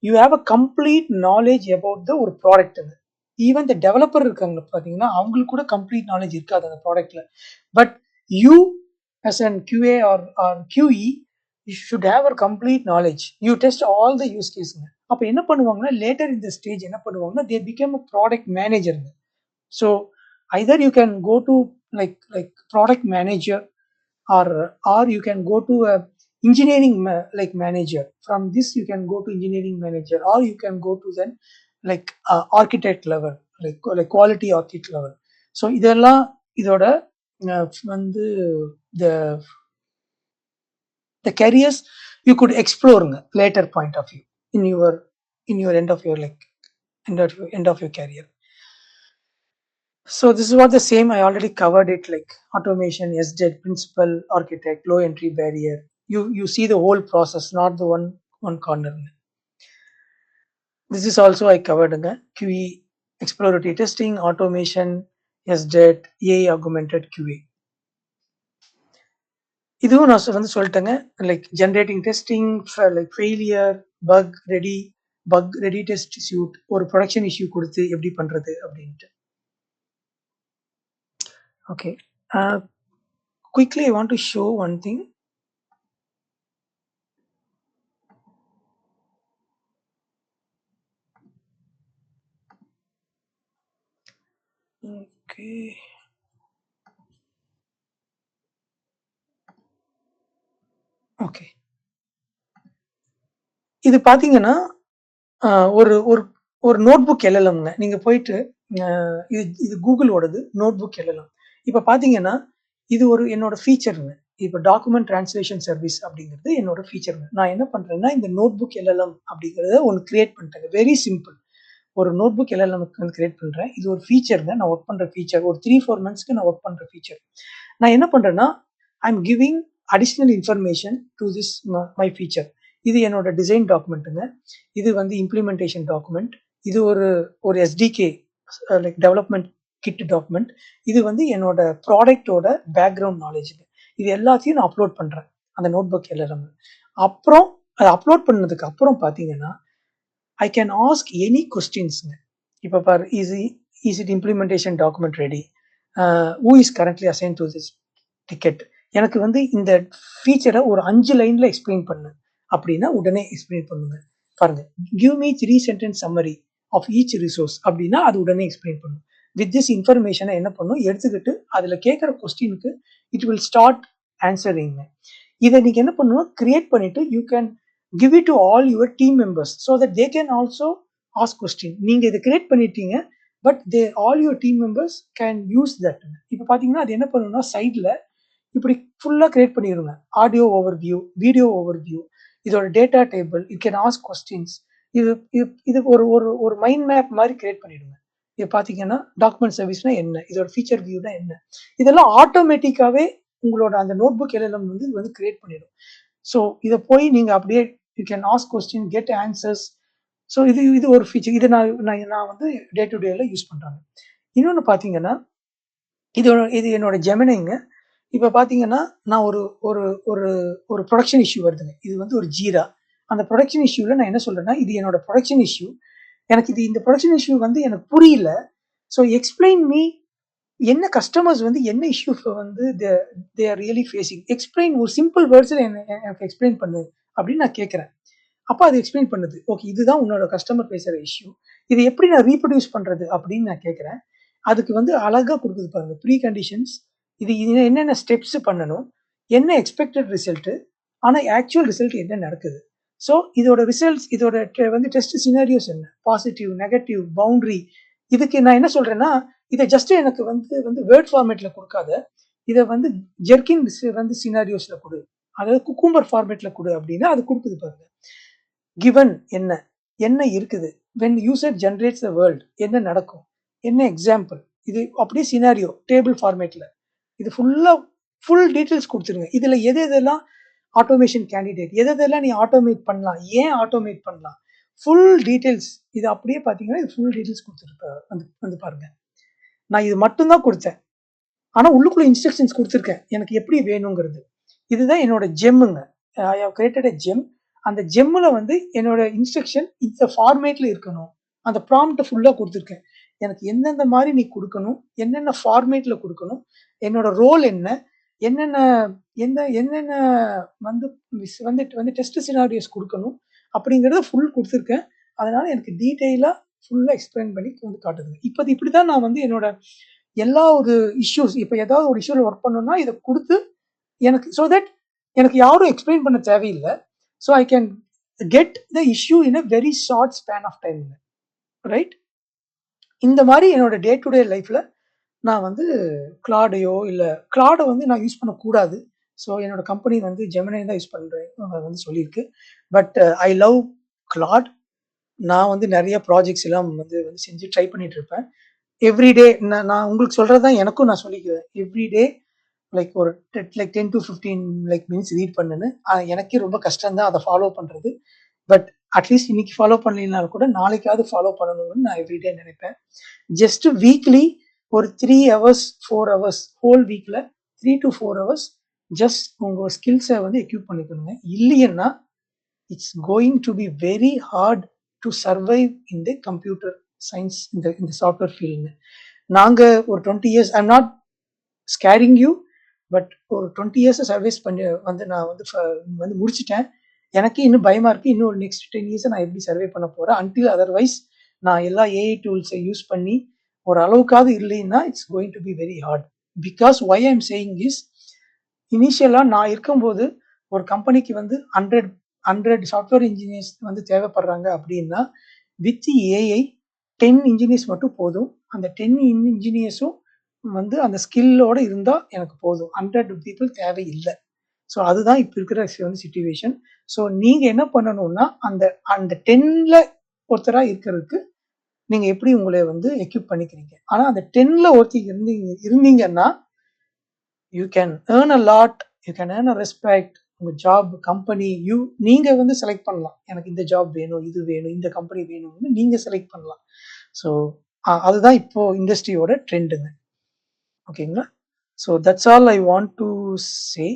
you have a complete knowledge about the ஒரு ப்ராடக்ட்டுங்க. Even the developer இருக்காங்க பார்த்தீங்கன்னா அவங்களுக்கு கூட கம்ப்ளீட் நாலேஜ் இருக்காது அந்த ப்ராடக்ட்ல. But you as an QA or QE you should have a complete knowledge. You test all the use cases. அப்போ என்ன பண்ணுவாங்கன்னா லேட்டர் இந்த ஸ்டேஜ் என்ன பண்ணுவாங்கன்னா they become a product manager. So either you can go to like product manager or you can go to a engineering like manager. From this you can go to engineering manager or you can go to then like architect level, like quality architect level. So இதெல்லாம் இதோட வந்து the careers you could explore later point of view in your end of your like end of your career. So this is what the same I already covered it, like automation, SDET, principal, architect, low entry barrier. You see the whole process, not the one corner. This is also I covered QE, exploratory testing, automation, SDET, AI augmented QA. இதுவும் நான் வந்து சொல்லிட்டேங்க. Like generating testing, like failure, bug ready test suite, ஒரு production issue கொடுத்து எப்படி பண்றது அப்படின்ட்டு. Okay, quickly I want to show one thing. Okay, okay, இது பாத்தீங்கன்னா ஒரு ஒரு ஒரு நோட் புக் LLMங்க. நீங்க போயிட்டு இது கூகுளோடது நோட் புக் LLM. இப்ப பாத்தீங்கன்னா இது ஒரு என்னோட ஃபீச்சருங்க. இப்போ டாக்குமெண்ட் டிரான்ஸ்லேஷன் சர்வீஸ் அப்படிங்கிறது என்னோட ஃபீச்சருங்க. நான் என்ன பண்றேன்னா இந்த நோட் புக் LLM அப்படிங்கிறத ஒன்று கிரியேட் பண்ணிட்டேங்க. Very simple. ஒரு நோட் புக் LLM வந்து கிரியேட் பண்றேன். இது ஒரு ஃபீச்சருங்க. நான் ஒர்க் பண்ற ஃபீச்சர். ஒரு 3-4 மந்த்ஸ்க்கு நான் ஒர்க் பண்ற ஃபீச்சர். நான் என்ன பண்றேன்னா I am giving additional information to this my feature. இது என்னோட டிசைன் டாக்குமெண்ட்டுங்க. இது வந்து இம்ப்ளிமெண்டேஷன் டாக்குமெண்ட். இது ஒரு SDK like development kit document. இது வந்து என்னோட ப்ராடக்டோட பேக்ரவுண்ட் நாலேஜ். இது எல்லாத்தையும் நான் அப்லோட் பண்றேன் அந்த நோட் புக் LLM. அப்புறம் அதை அப்லோட் பண்ணதுக்கு அப்புறம் பார்த்தீங்கன்னா ஐ கேன் ஆஸ்க் எனி கொஸ்டின்ஸுங்க. இப்போ பாரு, is it implementation document ready, who is currently assign to this ticket. எனக்கு வந்து இந்த ஃபீச்சரை ஒரு 5 லைன்ல எக்ஸ்பிளைன் பண்ணு அப்படின்னா உடனே எக்ஸ்பிளைன் பண்ணுங்க. பாருங்க, give me 3 sentence summary of each resource அப்படின்னா அது உடனே எக்ஸ்பிளைன் பண்ணும். வித் திஸ் இன்ஃபர்மேஷனை என்ன பண்ணும், எடுத்துக்கிட்டு அதில் கேட்குற கொஸ்டினுக்கு இட் வில் ஸ்டார்ட் ஆன்சரிங். இதை நீங்க என்ன பண்ணணும், கிரியேட் பண்ணிட்டு you can give it to all your team members so that they can also ask question. நீங்க இதை கிரியேட் பண்ணிட்டீங்க, but all your team members can use that. இப்போ பாத்தீங்கன்னா அது என்ன பண்ணணும்னா சைட்ல இப்படி ஃபுல்லா கிரியேட் பண்ணிடுங்க. ஆடியோ ஓவர்வியூ, வீடியோ ஓவர்வியூ, இதோட data table, it can ask questions. இது ஒரு மைண்ட் மேப் மாதிரி கிரியேட் பண்ணிடுங்க. இது பாத்தீங்கன்னா டாக்குமெண்ட் சர்வீஸ்னா என்ன, இதோட ஃபீச்சர் வியூனா என்ன, இதெல்லாம் ஆட்டோமேட்டிக்காவே உங்களோட அந்த நோட் புக் LLM வந்து கிரியேட் பண்ணிடும். ஸோ இதை போய் நீங்க அப்படியே you can ask question, get answers. So இது ஒரு ஃபீச்சர். இதை நான் வந்து டே டு டேல யூஸ் பண்றாங்க. இன்னொன்று பார்த்தீங்கன்னா இது என்னோட ஜெமினிங்க. இப்போ பார்த்தீங்கன்னா நான் ஒரு ஒரு ஒரு ஒரு ப்ரொடக்ஷன் இஷ்யூ வருதுங்க. இது வந்து ஒரு ஜீரா. அந்த ப்ரொடக்ஷன் இஷ்யூவில் நான் என்ன சொல்றேன்னா இது என்னோட ப்ரொடக்ஷன் இஷ்யூ, எனக்கு இந்த ப்ரொடக்ஷன் இஷ்யூ வந்து எனக்கு புரியல, ஸோ எக்ஸ்பிளைன் மீ, என்ன கஸ்டமர்ஸ் வந்து என்ன இஷ்யூ வந்து they are really facing, explain, ஒரு சிம்பிள் வேர்ட்ஸில் எனக்கு எக்ஸ்பிளைன் பண்ணு அப்படின்னு நான் கேட்குறேன். அப்போ அது எக்ஸ்பிளைன் பண்ணுது. ஓகே, இதுதான் உன்னோட கஸ்டமர் பேசுகிற இஷ்யூ, இதை எப்படி நான் ரீப்ரொடியூஸ் பண்ணுறது அப்படின்னு நான் கேட்குறேன். அதுக்கு வந்து அழகாக கொடுக்குது பாருங்க, ப்ரீ கண்டிஷன்ஸ், இது என்னென்ன ஸ்டெப்ஸ் பண்ணணும், என்ன எக்ஸ்பெக்டட் ரிசல்ட்டு, ஆனால் ஆக்சுவல் ரிசல்ட் என்ன நடக்குது. ஸோ இதோட ரிசல்ட்ஸ், இதோட வந்து டெஸ்ட் சினாரியோஸ் என்ன, பாசிட்டிவ், நெகட்டிவ், பவுண்டரி. இதுக்கு நான் என்ன சொல்றேன்னா இதை ஜஸ்ட் எனக்கு வந்து வேர்ட் ஃபார்மேட்ல கொடுக்காத, இதை வந்து ஜெர்கின் வந்து சினாரியோஸ்ல கொடு, அதாவது குக்கும்பர் ஃபார்மேட்ல கொடு அப்படின்னா அது கொடுக்குது பாருங்க. கிவன் என்ன இருக்குது, when user generates the world என்ன நடக்கும், என்ன எக்ஸாம்பிள், இது அப்படியே சினாரியோ டேபிள் ஃபார்மேட்ல இது ஃபுல் டீட்டெயில்ஸ் கொடுத்துருங்க. இதுல எதெல்லாம் ஆட்டோமேஷன் கேண்டிடேட், எதெல்லாம் நீ ஆட்டோமேட் பண்ணலாம், ஏன் ஆட்டோமேட் பண்ணலாம், ஃபுல் டீட்டெயில்ஸ். இது அப்படியே பார்த்தீங்கன்னா இது ஃபுல் டீட்டெயில்ஸ் கொடுத்துருப்பேன். வந்து பாருங்க, நான் இது மட்டும்தான் கொடுத்தேன், ஆனால் உள்ளுக்குள்ள இன்ஸ்ட்ரக்ஷன்ஸ் கொடுத்துருக்கேன் எனக்கு எப்படி வேணுங்கிறது. இதுதான் என்னோட ஜெம்முங்க. I have created a gem. அந்த ஜெம்மில் வந்து என்னோட இன்ஸ்ட்ரக்ஷன் இந்த ஃபார்மேட்டில் இருக்கணும். அந்த ப்ராம்ப்டை ஃபுல்லாக கொடுத்துருக்கேன். எனக்கு எந்தெந்த மாதிரி நீ கொடுக்கணும், என்னென்ன ஃபார்மேட்டில் கொடுக்கணும், என்னோட ரோல் என்ன, என்னென்ன என்னென்ன வந்து வந்து டெஸ்ட் சினாரியோஸ் கொடுக்கணும் அப்படிங்கிறத ஃபுல் கொடுத்துருக்கேன். அதனால எனக்கு டீட்டெயிலாக ஃபுல்லாக எக்ஸ்பிளைன் பண்ணி வந்து காட்டுதுங்க. இப்போ இப்படி தான் நான் வந்து என்னோட எல்லா ஒரு இஷ்யூஸ், இப்போ ஏதாவது ஒரு இஷ்யூவில் ஒர்க் பண்ணணும்னா இதை கொடுத்து எனக்கு ஸோ தட் எனக்கு யாரும் எக்ஸ்பிளைன் பண்ண தேவையில்லை. So I can get the issue in a very short span of time, right? இந்த மாதிரி என்னோட டே டு டே லைஃப்பில் நான் வந்து கிளாடையோ இல்லை கிளாடை வந்து நான் யூஸ் பண்ணக்கூடாது. ஸோ என்னோட கம்பெனி வந்து ஜெமினை தான் யூஸ் பண்ணுறேன் வந்து சொல்லியிருக்கு. But I love Claude. நான் வந்து நிறைய ப்ராஜெக்ட்ஸ் எல்லாம் வந்து செஞ்சு ட்ரை பண்ணிட்டு இருப்பேன். எவ்ரிடே நான் உங்களுக்கு சொல்கிறது தான் எனக்கும் நான் சொல்லிக்குவேன். எவ்ரிடே லைக் ஒரு 10 to 15 மினிட்ஸ் ரீட் பண்ணுன்னு. எனக்கே ரொம்ப கஷ்டம் தான் அதை ஃபாலோ பண்ணுறது. பட் அட்லீஸ்ட் இன்னைக்கு ஃபாலோ பண்ணலைனாலும் கூட நாளைக்காவது ஃபாலோ பண்ணணும்னு நான் எவ்ரிடே நினைப்பேன். ஜஸ்ட் வீக்லி ஒரு 3 hours 4 hours ஹோல் வீக்கில் 3 to 4 hours ஜஸ்ட் உங்கள் ஸ்கில்ஸை வந்து எக்யூப் பண்ணிக்கணுங்க. இல்லைன்னா it's going to be very hard to survive in the computer science, இந்த சாஃப்ட்வேர் ஃபீல்டுங்க. நாங்கள் ஒரு 20 years, I'm not scarring you, but ஒரு 20 years சர்வீஸ் பண்ணி வந்து நான் வந்து முடிச்சிட்டேன். எனக்கு இன்னும் பயமாக இருக்குது. இன்னும் ஒரு நெக்ஸ்ட் 10 years நான் எப்படி சர்வே பண்ண போகிறேன். அன்டில் அதர்வைஸ் நான் எல்லா ஏஐ டூல்ஸை யூஸ் பண்ணி ஒரு அளவுக்காவது இல்லைன்னா it's going to be very hard. Because why I'm saying is, இனிஷியலாக நான் இருக்கும்போது ஒரு கம்பெனிக்கு வந்து 100 சாஃப்ட்வேர் இன்ஜினியர்ஸ் வந்து தேவைப்படுறாங்க அப்படின்னா வித் ஏஐ 10 இன்ஜினியர்ஸ் மட்டும் போதும். அந்த 10 இன்ஜினியர்ஸும் வந்து அந்த ஸ்கில்லோடு இருந்தால் எனக்கு போதும். 100 people தேவையில்லை. ஸோ அதுதான் இப்போ இருக்கிற வந்து சிச்சுவேஷன். ஸோ நீங்கள் என்ன பண்ணணும்னா அந்த 10ல் ஒருத்தராக இருக்கிறதுக்கு நீங்கள் எப்படி உங்களை வந்து எக்யூப் பண்ணிக்கிறீங்க. ஆனால் அந்த 10ல் ஒருத்தர் இருந்தீங்கன்னா you can earn a lot, you can earn a respect. உங்கள் ஜாப், கம்பெனி, நீங்கள் வந்து செலக்ட் பண்ணலாம். எனக்கு இந்த ஜாப் வேணும், இது வேணும், இந்த கம்பெனி வேணும்னு நீங்கள் செலக்ட் பண்ணலாம். ஸோ அதுதான் இப்போ இண்டஸ்ட்ரியோட ட்ரெண்டுங்க. ஓகேங்களா? So that's all I want to say.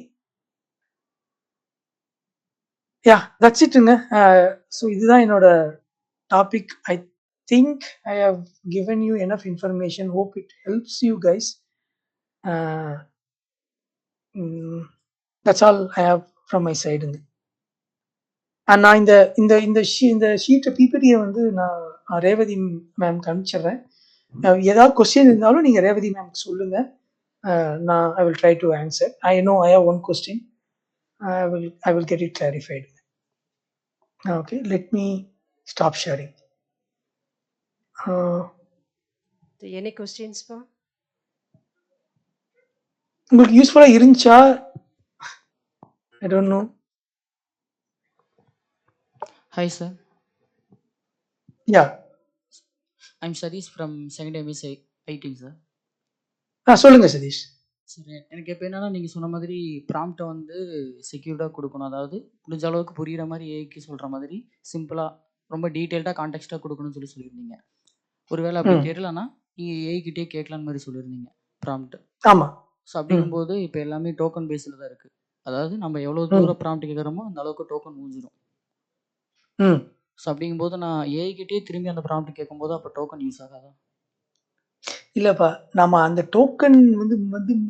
Yeah, that's இட்டுங்க. ஸோ இதுதான் என்னோட topic. I think I have given you enough information. Hope it helps you guys. That's all I have from my சைடுங்க. நான் இந்த ஷீட்டை பிபிடியை வந்து நான் ரேவதி மேம்க்கு அனுப்பிச்சிடுறேன். ஏதாவது கொஸ்டின் இருந்தாலும் நீங்கள் ரேவதி மேம்க்கு சொல்லுங்கள். நான் I will try to answer. I know I have one question. I will get it clarified. Okay, let me stop sharing. Any questions, Pa? உங்களுக்கு யூஸ்ஃபுல்லாக இருந்துச்சா? I don't know. Hi sir. Yeah. I'm Sadish from second MSc IT sir. சொல்லுங்க சதீஷ். சரி, எனக்கு இப்போ என்னன்னா நீங்கள் சொன்ன மாதிரி ப்ராம்ப்டை வந்து செக்யூர்டாக கொடுக்கணும். அதாவது முடிஞ்ச அளவுக்கு புரிகிற மாதிரி ஏஐக்கு சொல்கிற மாதிரி சிம்பிளாக ரொம்ப டீட்டெயில்டாக கான்டெக்ஸ்டாக கொடுக்கணும்னு சொல்லியிருந்தீங்க. ஒருவேளை அப்படி கேட்கலன்னா நீங்கள் ஏஐக்கிட்டே கேட்கலான்னு மாதிரி சொல்லியிருந்தீங்க ப்ராம்ப்ட். ஆமாம். ஸோ அப்படிங்கும்போது இப்போ எல்லாமே டோக்கன் பேஸில் தான் இருக்குது. அதாவது நம்ம எவ்வளோ தூரம் ப்ராம்ப்ட் கேட்குறோமோ அந்த அளவுக்கு டோக்கன் முடிஞ்சிடும். ஸோ அப்படிங்கும்போது நான் ஏஐக்கிட்டே திரும்பி அந்த ப்ராம்ப்ட் கேட்கும்போது அப்போ டோக்கன் யூஸ் ஆகாதா? இல்லைப்பா, நம்ம அந்த டோக்கன்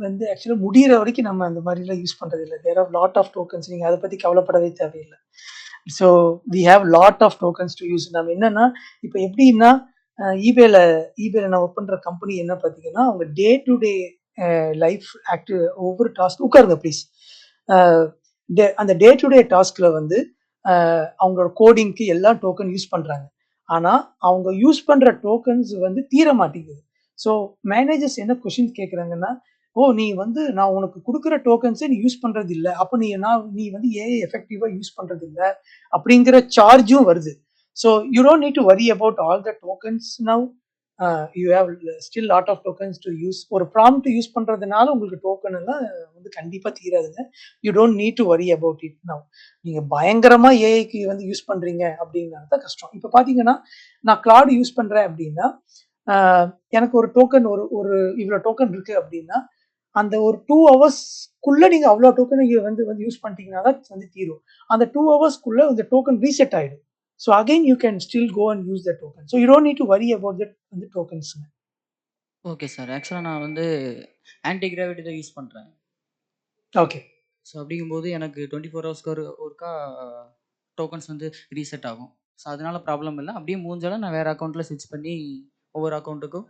வந்து ஆக்சுவலாக முடிகிற வரைக்கும் நம்ம அந்த மாதிரிலாம் யூஸ் பண்ணுறது இல்லை. There are lot of tokens. நீங்கள் அதை பற்றி கவலைப்படவே தேவையில்லை. So we have lot of tokens to use. நம்ம என்னன்னா இப்போ எப்படின்னா ஈபேல நான் ஒர்க் பண்ணுற கம்பெனி என்ன பார்த்தீங்கன்னா, அவங்க டே டு டே லைஃப் ஆக்டிவ் ஒவ்வொரு டாஸ்க் உட்காருங்க ப்ளீஸ். அந்த டே டு டே டாஸ்கில் வந்து அவங்களோட கோடிங்க்கு எல்லா டோக்கன் யூஸ் பண்ணுறாங்க. ஆனால் அவங்க யூஸ் பண்ணுற டோக்கன்ஸ் வந்து தீர மாட்டேங்குது. ஸோ மேனேஜர்ஸ் என்ன கொஷின்ஸ் கேட்குறாங்கன்னா, நீ வந்து நான் உனக்கு கொடுக்குற டோக்கன்ஸை நீ யூஸ் பண்ணுறது இல்லை, அப்போ நீ வந்து ஏஐ எஃபெக்டிவாக யூஸ் பண்ணுறது இல்லை அப்படிங்கிற சார்ஜும் வருது. So you don't need to worry about all the tokens now. You have still lot of tokens to use. ஒரு ப்ராம்ப்ட் யூஸ் பண்ணுறதுனால உங்களுக்கு டோக்கன் எல்லாம் வந்து கண்டிப்பாக தீராதுங்க. You don't need to worry about it now. நீங்கள் பயங்கரமாக ஏஐக்கு வந்து யூஸ் பண்ணுறீங்க அப்படிங்கிறது தான் கஷ்டம். இப்போ பார்த்தீங்கன்னா நான் கிளாட் யூஸ் பண்ணுறேன் அப்படின்னா எனக்கு ஒரு டோக்கன் ஒரு இவ்வளோ டோக்கன் இருக்குது அப்படின்னா அந்த ஒரு 2 hours ஹவர்ஸ்க்குள்ளே நீங்கள் அவ்வளோ டோக்கன் நீங்கள் வந்து யூஸ் பண்ணிட்டீங்கன்னா தான் வந்து தீரும். அந்த 2 ஹவர்ஸ்க்குள்ளே இந்த டோக்கன் ரீசெட் ஆகிடும். So again you can still go and use the token. So you don't need to worry about that வந்து டோக்கன்ஸுங்க. Okay sir. ஆக்சுவலாக நான் வந்து ஆன்டி கிராவிட்டி தான் யூஸ் பண்ணுறேன். ஓகே. ஸோ அப்படிங்கும்போது எனக்கு 24 ஹவர்ஸ்க்கு ஒருக்கா டோக்கன்ஸ் வந்து ரீசெட் ஆகும். ஸோ அதனால ப்ராப்ளம் இல்லை. அப்படியே முடிஞ்சாலும் நான் வேறு அக்கௌண்ட்டில் ஸ்விட்ச் பண்ணி ஒவ்வொரு அக்கௌண்ட்டுக்கும்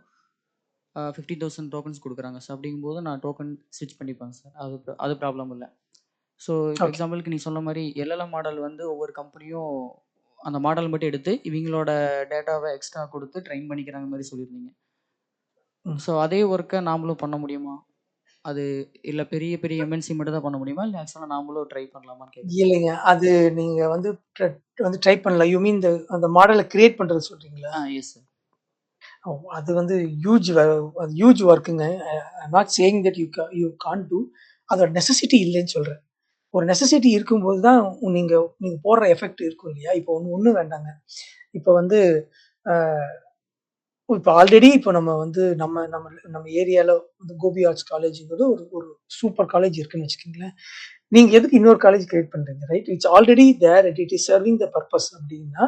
50,000 டோக்கன்ஸ் கொடுக்குறாங்க. ஸோ அப்படிங்கும்போது நான் டோக்கன் ஸ்விட்ச் பண்ணிப்பேன் சார். அது ப்ராப்ளம் இல்லை. ஸோ இப்போ Okay. எக்ஸாம்பிளுக்கு நீ சொன்ன மாதிரி எல்எல்எம் மாடல் வந்து ஒவ்வொரு கம்பெனியும் அந்த மாடல் மட்டும் எடுத்து இவங்களோட டேட்டாவை எக்ஸ்ட்ரா கொடுத்து ட்ரெயின் பண்ணிக்கிறாங்க மாதிரி சொல்லியிருந்தீங்க. ஸோ அதே ஒர்க்கை நாமளும் பண்ண முடியுமா? அது இல்லை பெரிய பெரிய எம்என்சி மட்டும் தான் பண்ண முடியுமா, இல்லை ஆக்சுவலாக நாமளும் ட்ரை பண்ணலாமான்னு கேட்குறேன். இல்லைங்க, அது நீங்கள் வந்து ட்ரை பண்ணலாம். யூ மீன் அந்த மாடலை கிரியேட் பண்ணுறது சொல்கிறீங்களா? Yes sir. அது வந்து ஹியூஜ் ஒர்க்குங்க. I'm not saying that you can't do. அதோட நெசசிட்டி இல்லைன்னு சொல்கிறேன். ஒரு நெசசிட்டி இருக்கும்போது தான் நீங்கள் போடுற எஃபெக்ட் இருக்கும் இல்லையா? இப்போ ஒன்றும் வேண்டாங்க. இப்போ வந்து இப்போ ஆல்ரெடி இப்போ நம்ம வந்து நம்ம ஏரியாவில் வந்து கோபி ஆர்ட்ஸ் காலேஜுங்கிறது ஒரு சூப்பர் காலேஜ் இருக்குன்னு வச்சுக்கோங்களேன். நீங்கள் எதுக்கு இன்னொரு காலேஜ் கிரியேட் பண்ணுறீங்க, right? It's already there, it is serving the purpose அப்படின்னா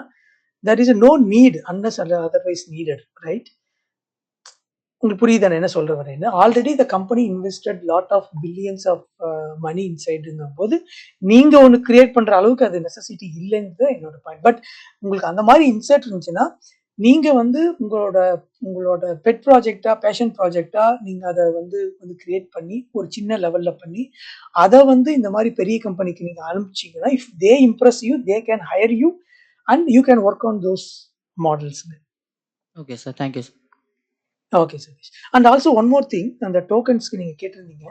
there is no need unless otherwise needed, right? உங்களுக்கு புரியுதா நான் என்ன சொல்ற வரேன்னு? Already the company invested lot of billions of money இன்சைடுங்கும் போது நீங்க ஒன்று கிரியேட் பண்ற அளவுக்கு அது நெசசிட்டி இல்லைன்னு என்னோட பாயிண்ட். பட் உங்களுக்கு அந்த மாதிரி இன்சைட் இருந்துச்சுன்னா நீங்க வந்து உங்களோட பெட் ப்ராஜெக்டா, பேஷன் ப்ராஜெக்டா நீங்க அதை வந்து கிரியேட் பண்ணி ஒரு சின்ன லெவல்ல பண்ணி அதை வந்து இந்த மாதிரி பெரிய கம்பெனிக்கு நீங்க அனுப்பிச்சிங்கன்னா, if they impress you, they can hire you and you can work on those models. Okay sir, thank you sir. Okay Satish. And also one more thing, அந்த டோக்கன்ஸ்க்கு நீங்க கேட்டிருந்தீங்க.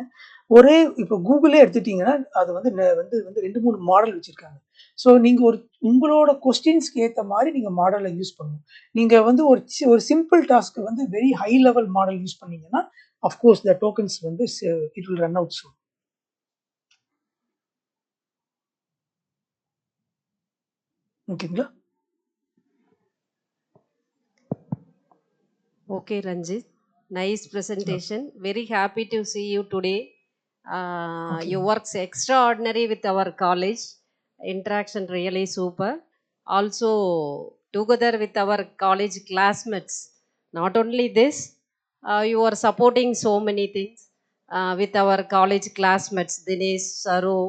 ஒரே இப்போ கூகுளே எடுத்துட்டீங்கன்னா அது வந்து 2-3 மாடல் வச்சிருக்காங்க. ஸோ நீங்க உங்களோட கொஸ்டின்ஸ்க்கு ஏற்ற மாதிரி நீங்க மாடலை யூஸ் பண்ணணும். நீங்க வந்து ஒரு சிம்பிள் டாஸ்க்கு வந்து very high level model use பண்ணீங்கன்னா அஃப்கோர்ஸ் த டோக்கன்ஸ் வந்து இட் வில் ரன் அவுட் சூன். ஓகேங்களா? Okay, Ranjit. Nice presentation. Very happy to see you today. Okay. Your work's extraordinary with our college. Interaction really super. Also, together with our college classmates. Not only this, you are supporting so many things with our college classmates. Dinesh, Saru,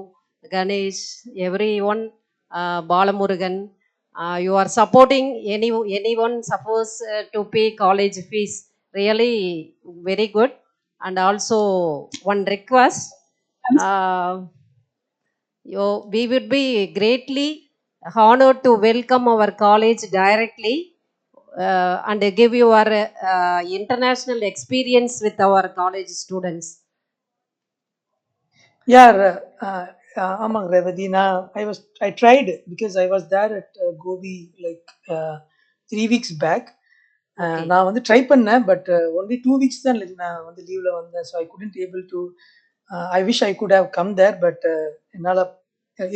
Ganesh, everyone, Balamurugan. You are supporting anyone supposed to pay college fees. Really very good. And also one request, we would be greatly honored to welcome our college directly and give your international experience with our college students. Yeah, ஆமாங்க Revathi. I tried because I was there at Gobi like 3 weeks back. Okay. நான் வந்து try பண்ணேன், but only 2 weeks தான் நான் வந்து லீவ்ல வந்தேன். So I couldn't able to I wish I could have come there, but என்னால்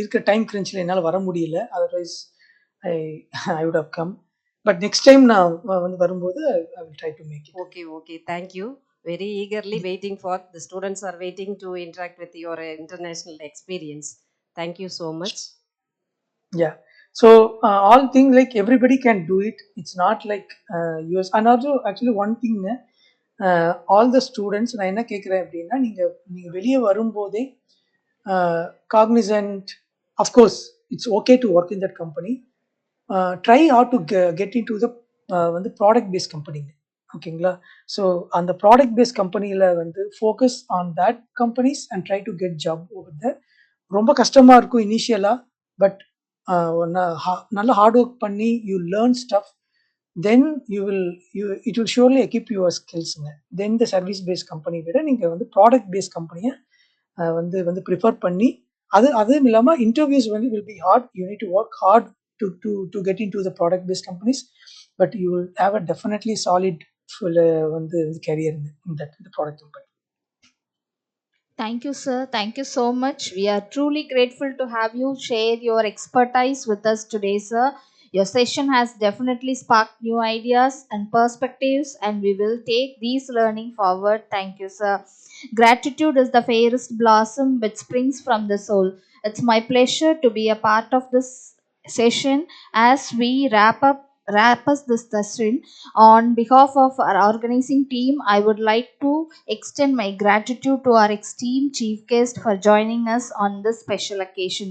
இருக்கிற டைம் கிரன்ச்சில் என்னால் வர முடியல. Otherwise I would have come. But next time நான் வந்து வரும்போது I will try to make it. Okay. Thank you. Very eagerly waiting for the students are waiting to interact with your international experience. Thank you so much. Yeah. So all things like everybody can do it. It's not like yours. And also actually one thing, all the students நான் என்ன கேட்குறேன் அப்படின்னா, நீங்க வெளியே வரும்போதே cognizant, of course it's okay to work in that company. Try how to get into the வந்து product based கம்பெனிங்க. ஓகேங்களா? ஸோ அந்த ப்ராடக்ட் பேஸ்ட் கம்பெனியில் வந்து focus on that companies and try to get job over that. ரொம்ப கஷ்டமாக இருக்கும் இனிஷியலாக, பட் நல்லா ஹார்ட் ஒர்க் பண்ணி you learn stuff, then it will surely equip your ஸ்கில்ஸுங்க. Then the service based company விட நீங்கள் வந்து ப்ராடக்ட் பேஸ்ட் கம்பெனியை வந்து ப்ரிஃபர் பண்ணி, அதுவும் இல்லாமல் இன்டர்வியூஸ் வந்து will be hard. You need to work hard to get into the product based companies, but you will have a definitely solid வந்து career in the product company. Thank you, sir. Thank you so much. We are truly grateful to have you share your expertise with us today, sir. Your session has definitely sparked new ideas and perspectives, and we will take these learning forward. Thank you, sir. Gratitude is the fairest blossom which springs from the soul. It's my pleasure to be a part of this session as we wrap up this session. On behalf of our organizing team, I would like to extend my gratitude to our esteemed chief guest for joining us on this special occasion.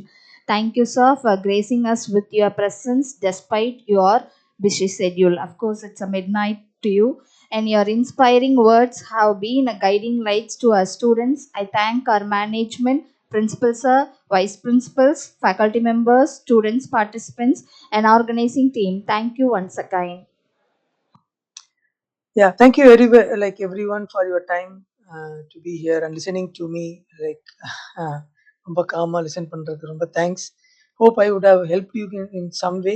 Thank you, sir, for gracing us with your presence despite your busy schedule. Of course, it's a midnight to you, and your inspiring words have been a guiding lights to our students. I thank our management, principal sir, vice principals, faculty members, students, participants, and organizing team. Thank you once again. Yeah, thank you like everyone for your time to be here and listening to me. Like, ரொம்ப gamma listen பண்றதுக்கு ரொம்ப thanks. Hope I would have helped you in some way.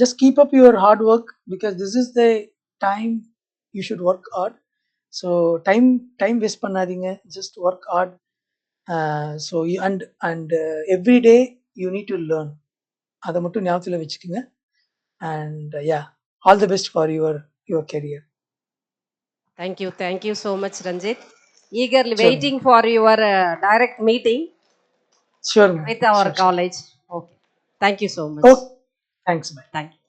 Just keep up your hard work because this is the time you should work hard. So time waste பண்ணாதீங்க. Just work hard. So you and every day you need to learn. அதை மட்டும் ஞாபகத்தில் வச்சுக்கோங்க. And yeah, all the best for your career. Thank you so much, Ranjit. Eagerly Sure. waiting for your direct meeting Sure, ma'am. with our Sure. college. Okay. Thank you so much. Oh, thanks, bye. Thank you.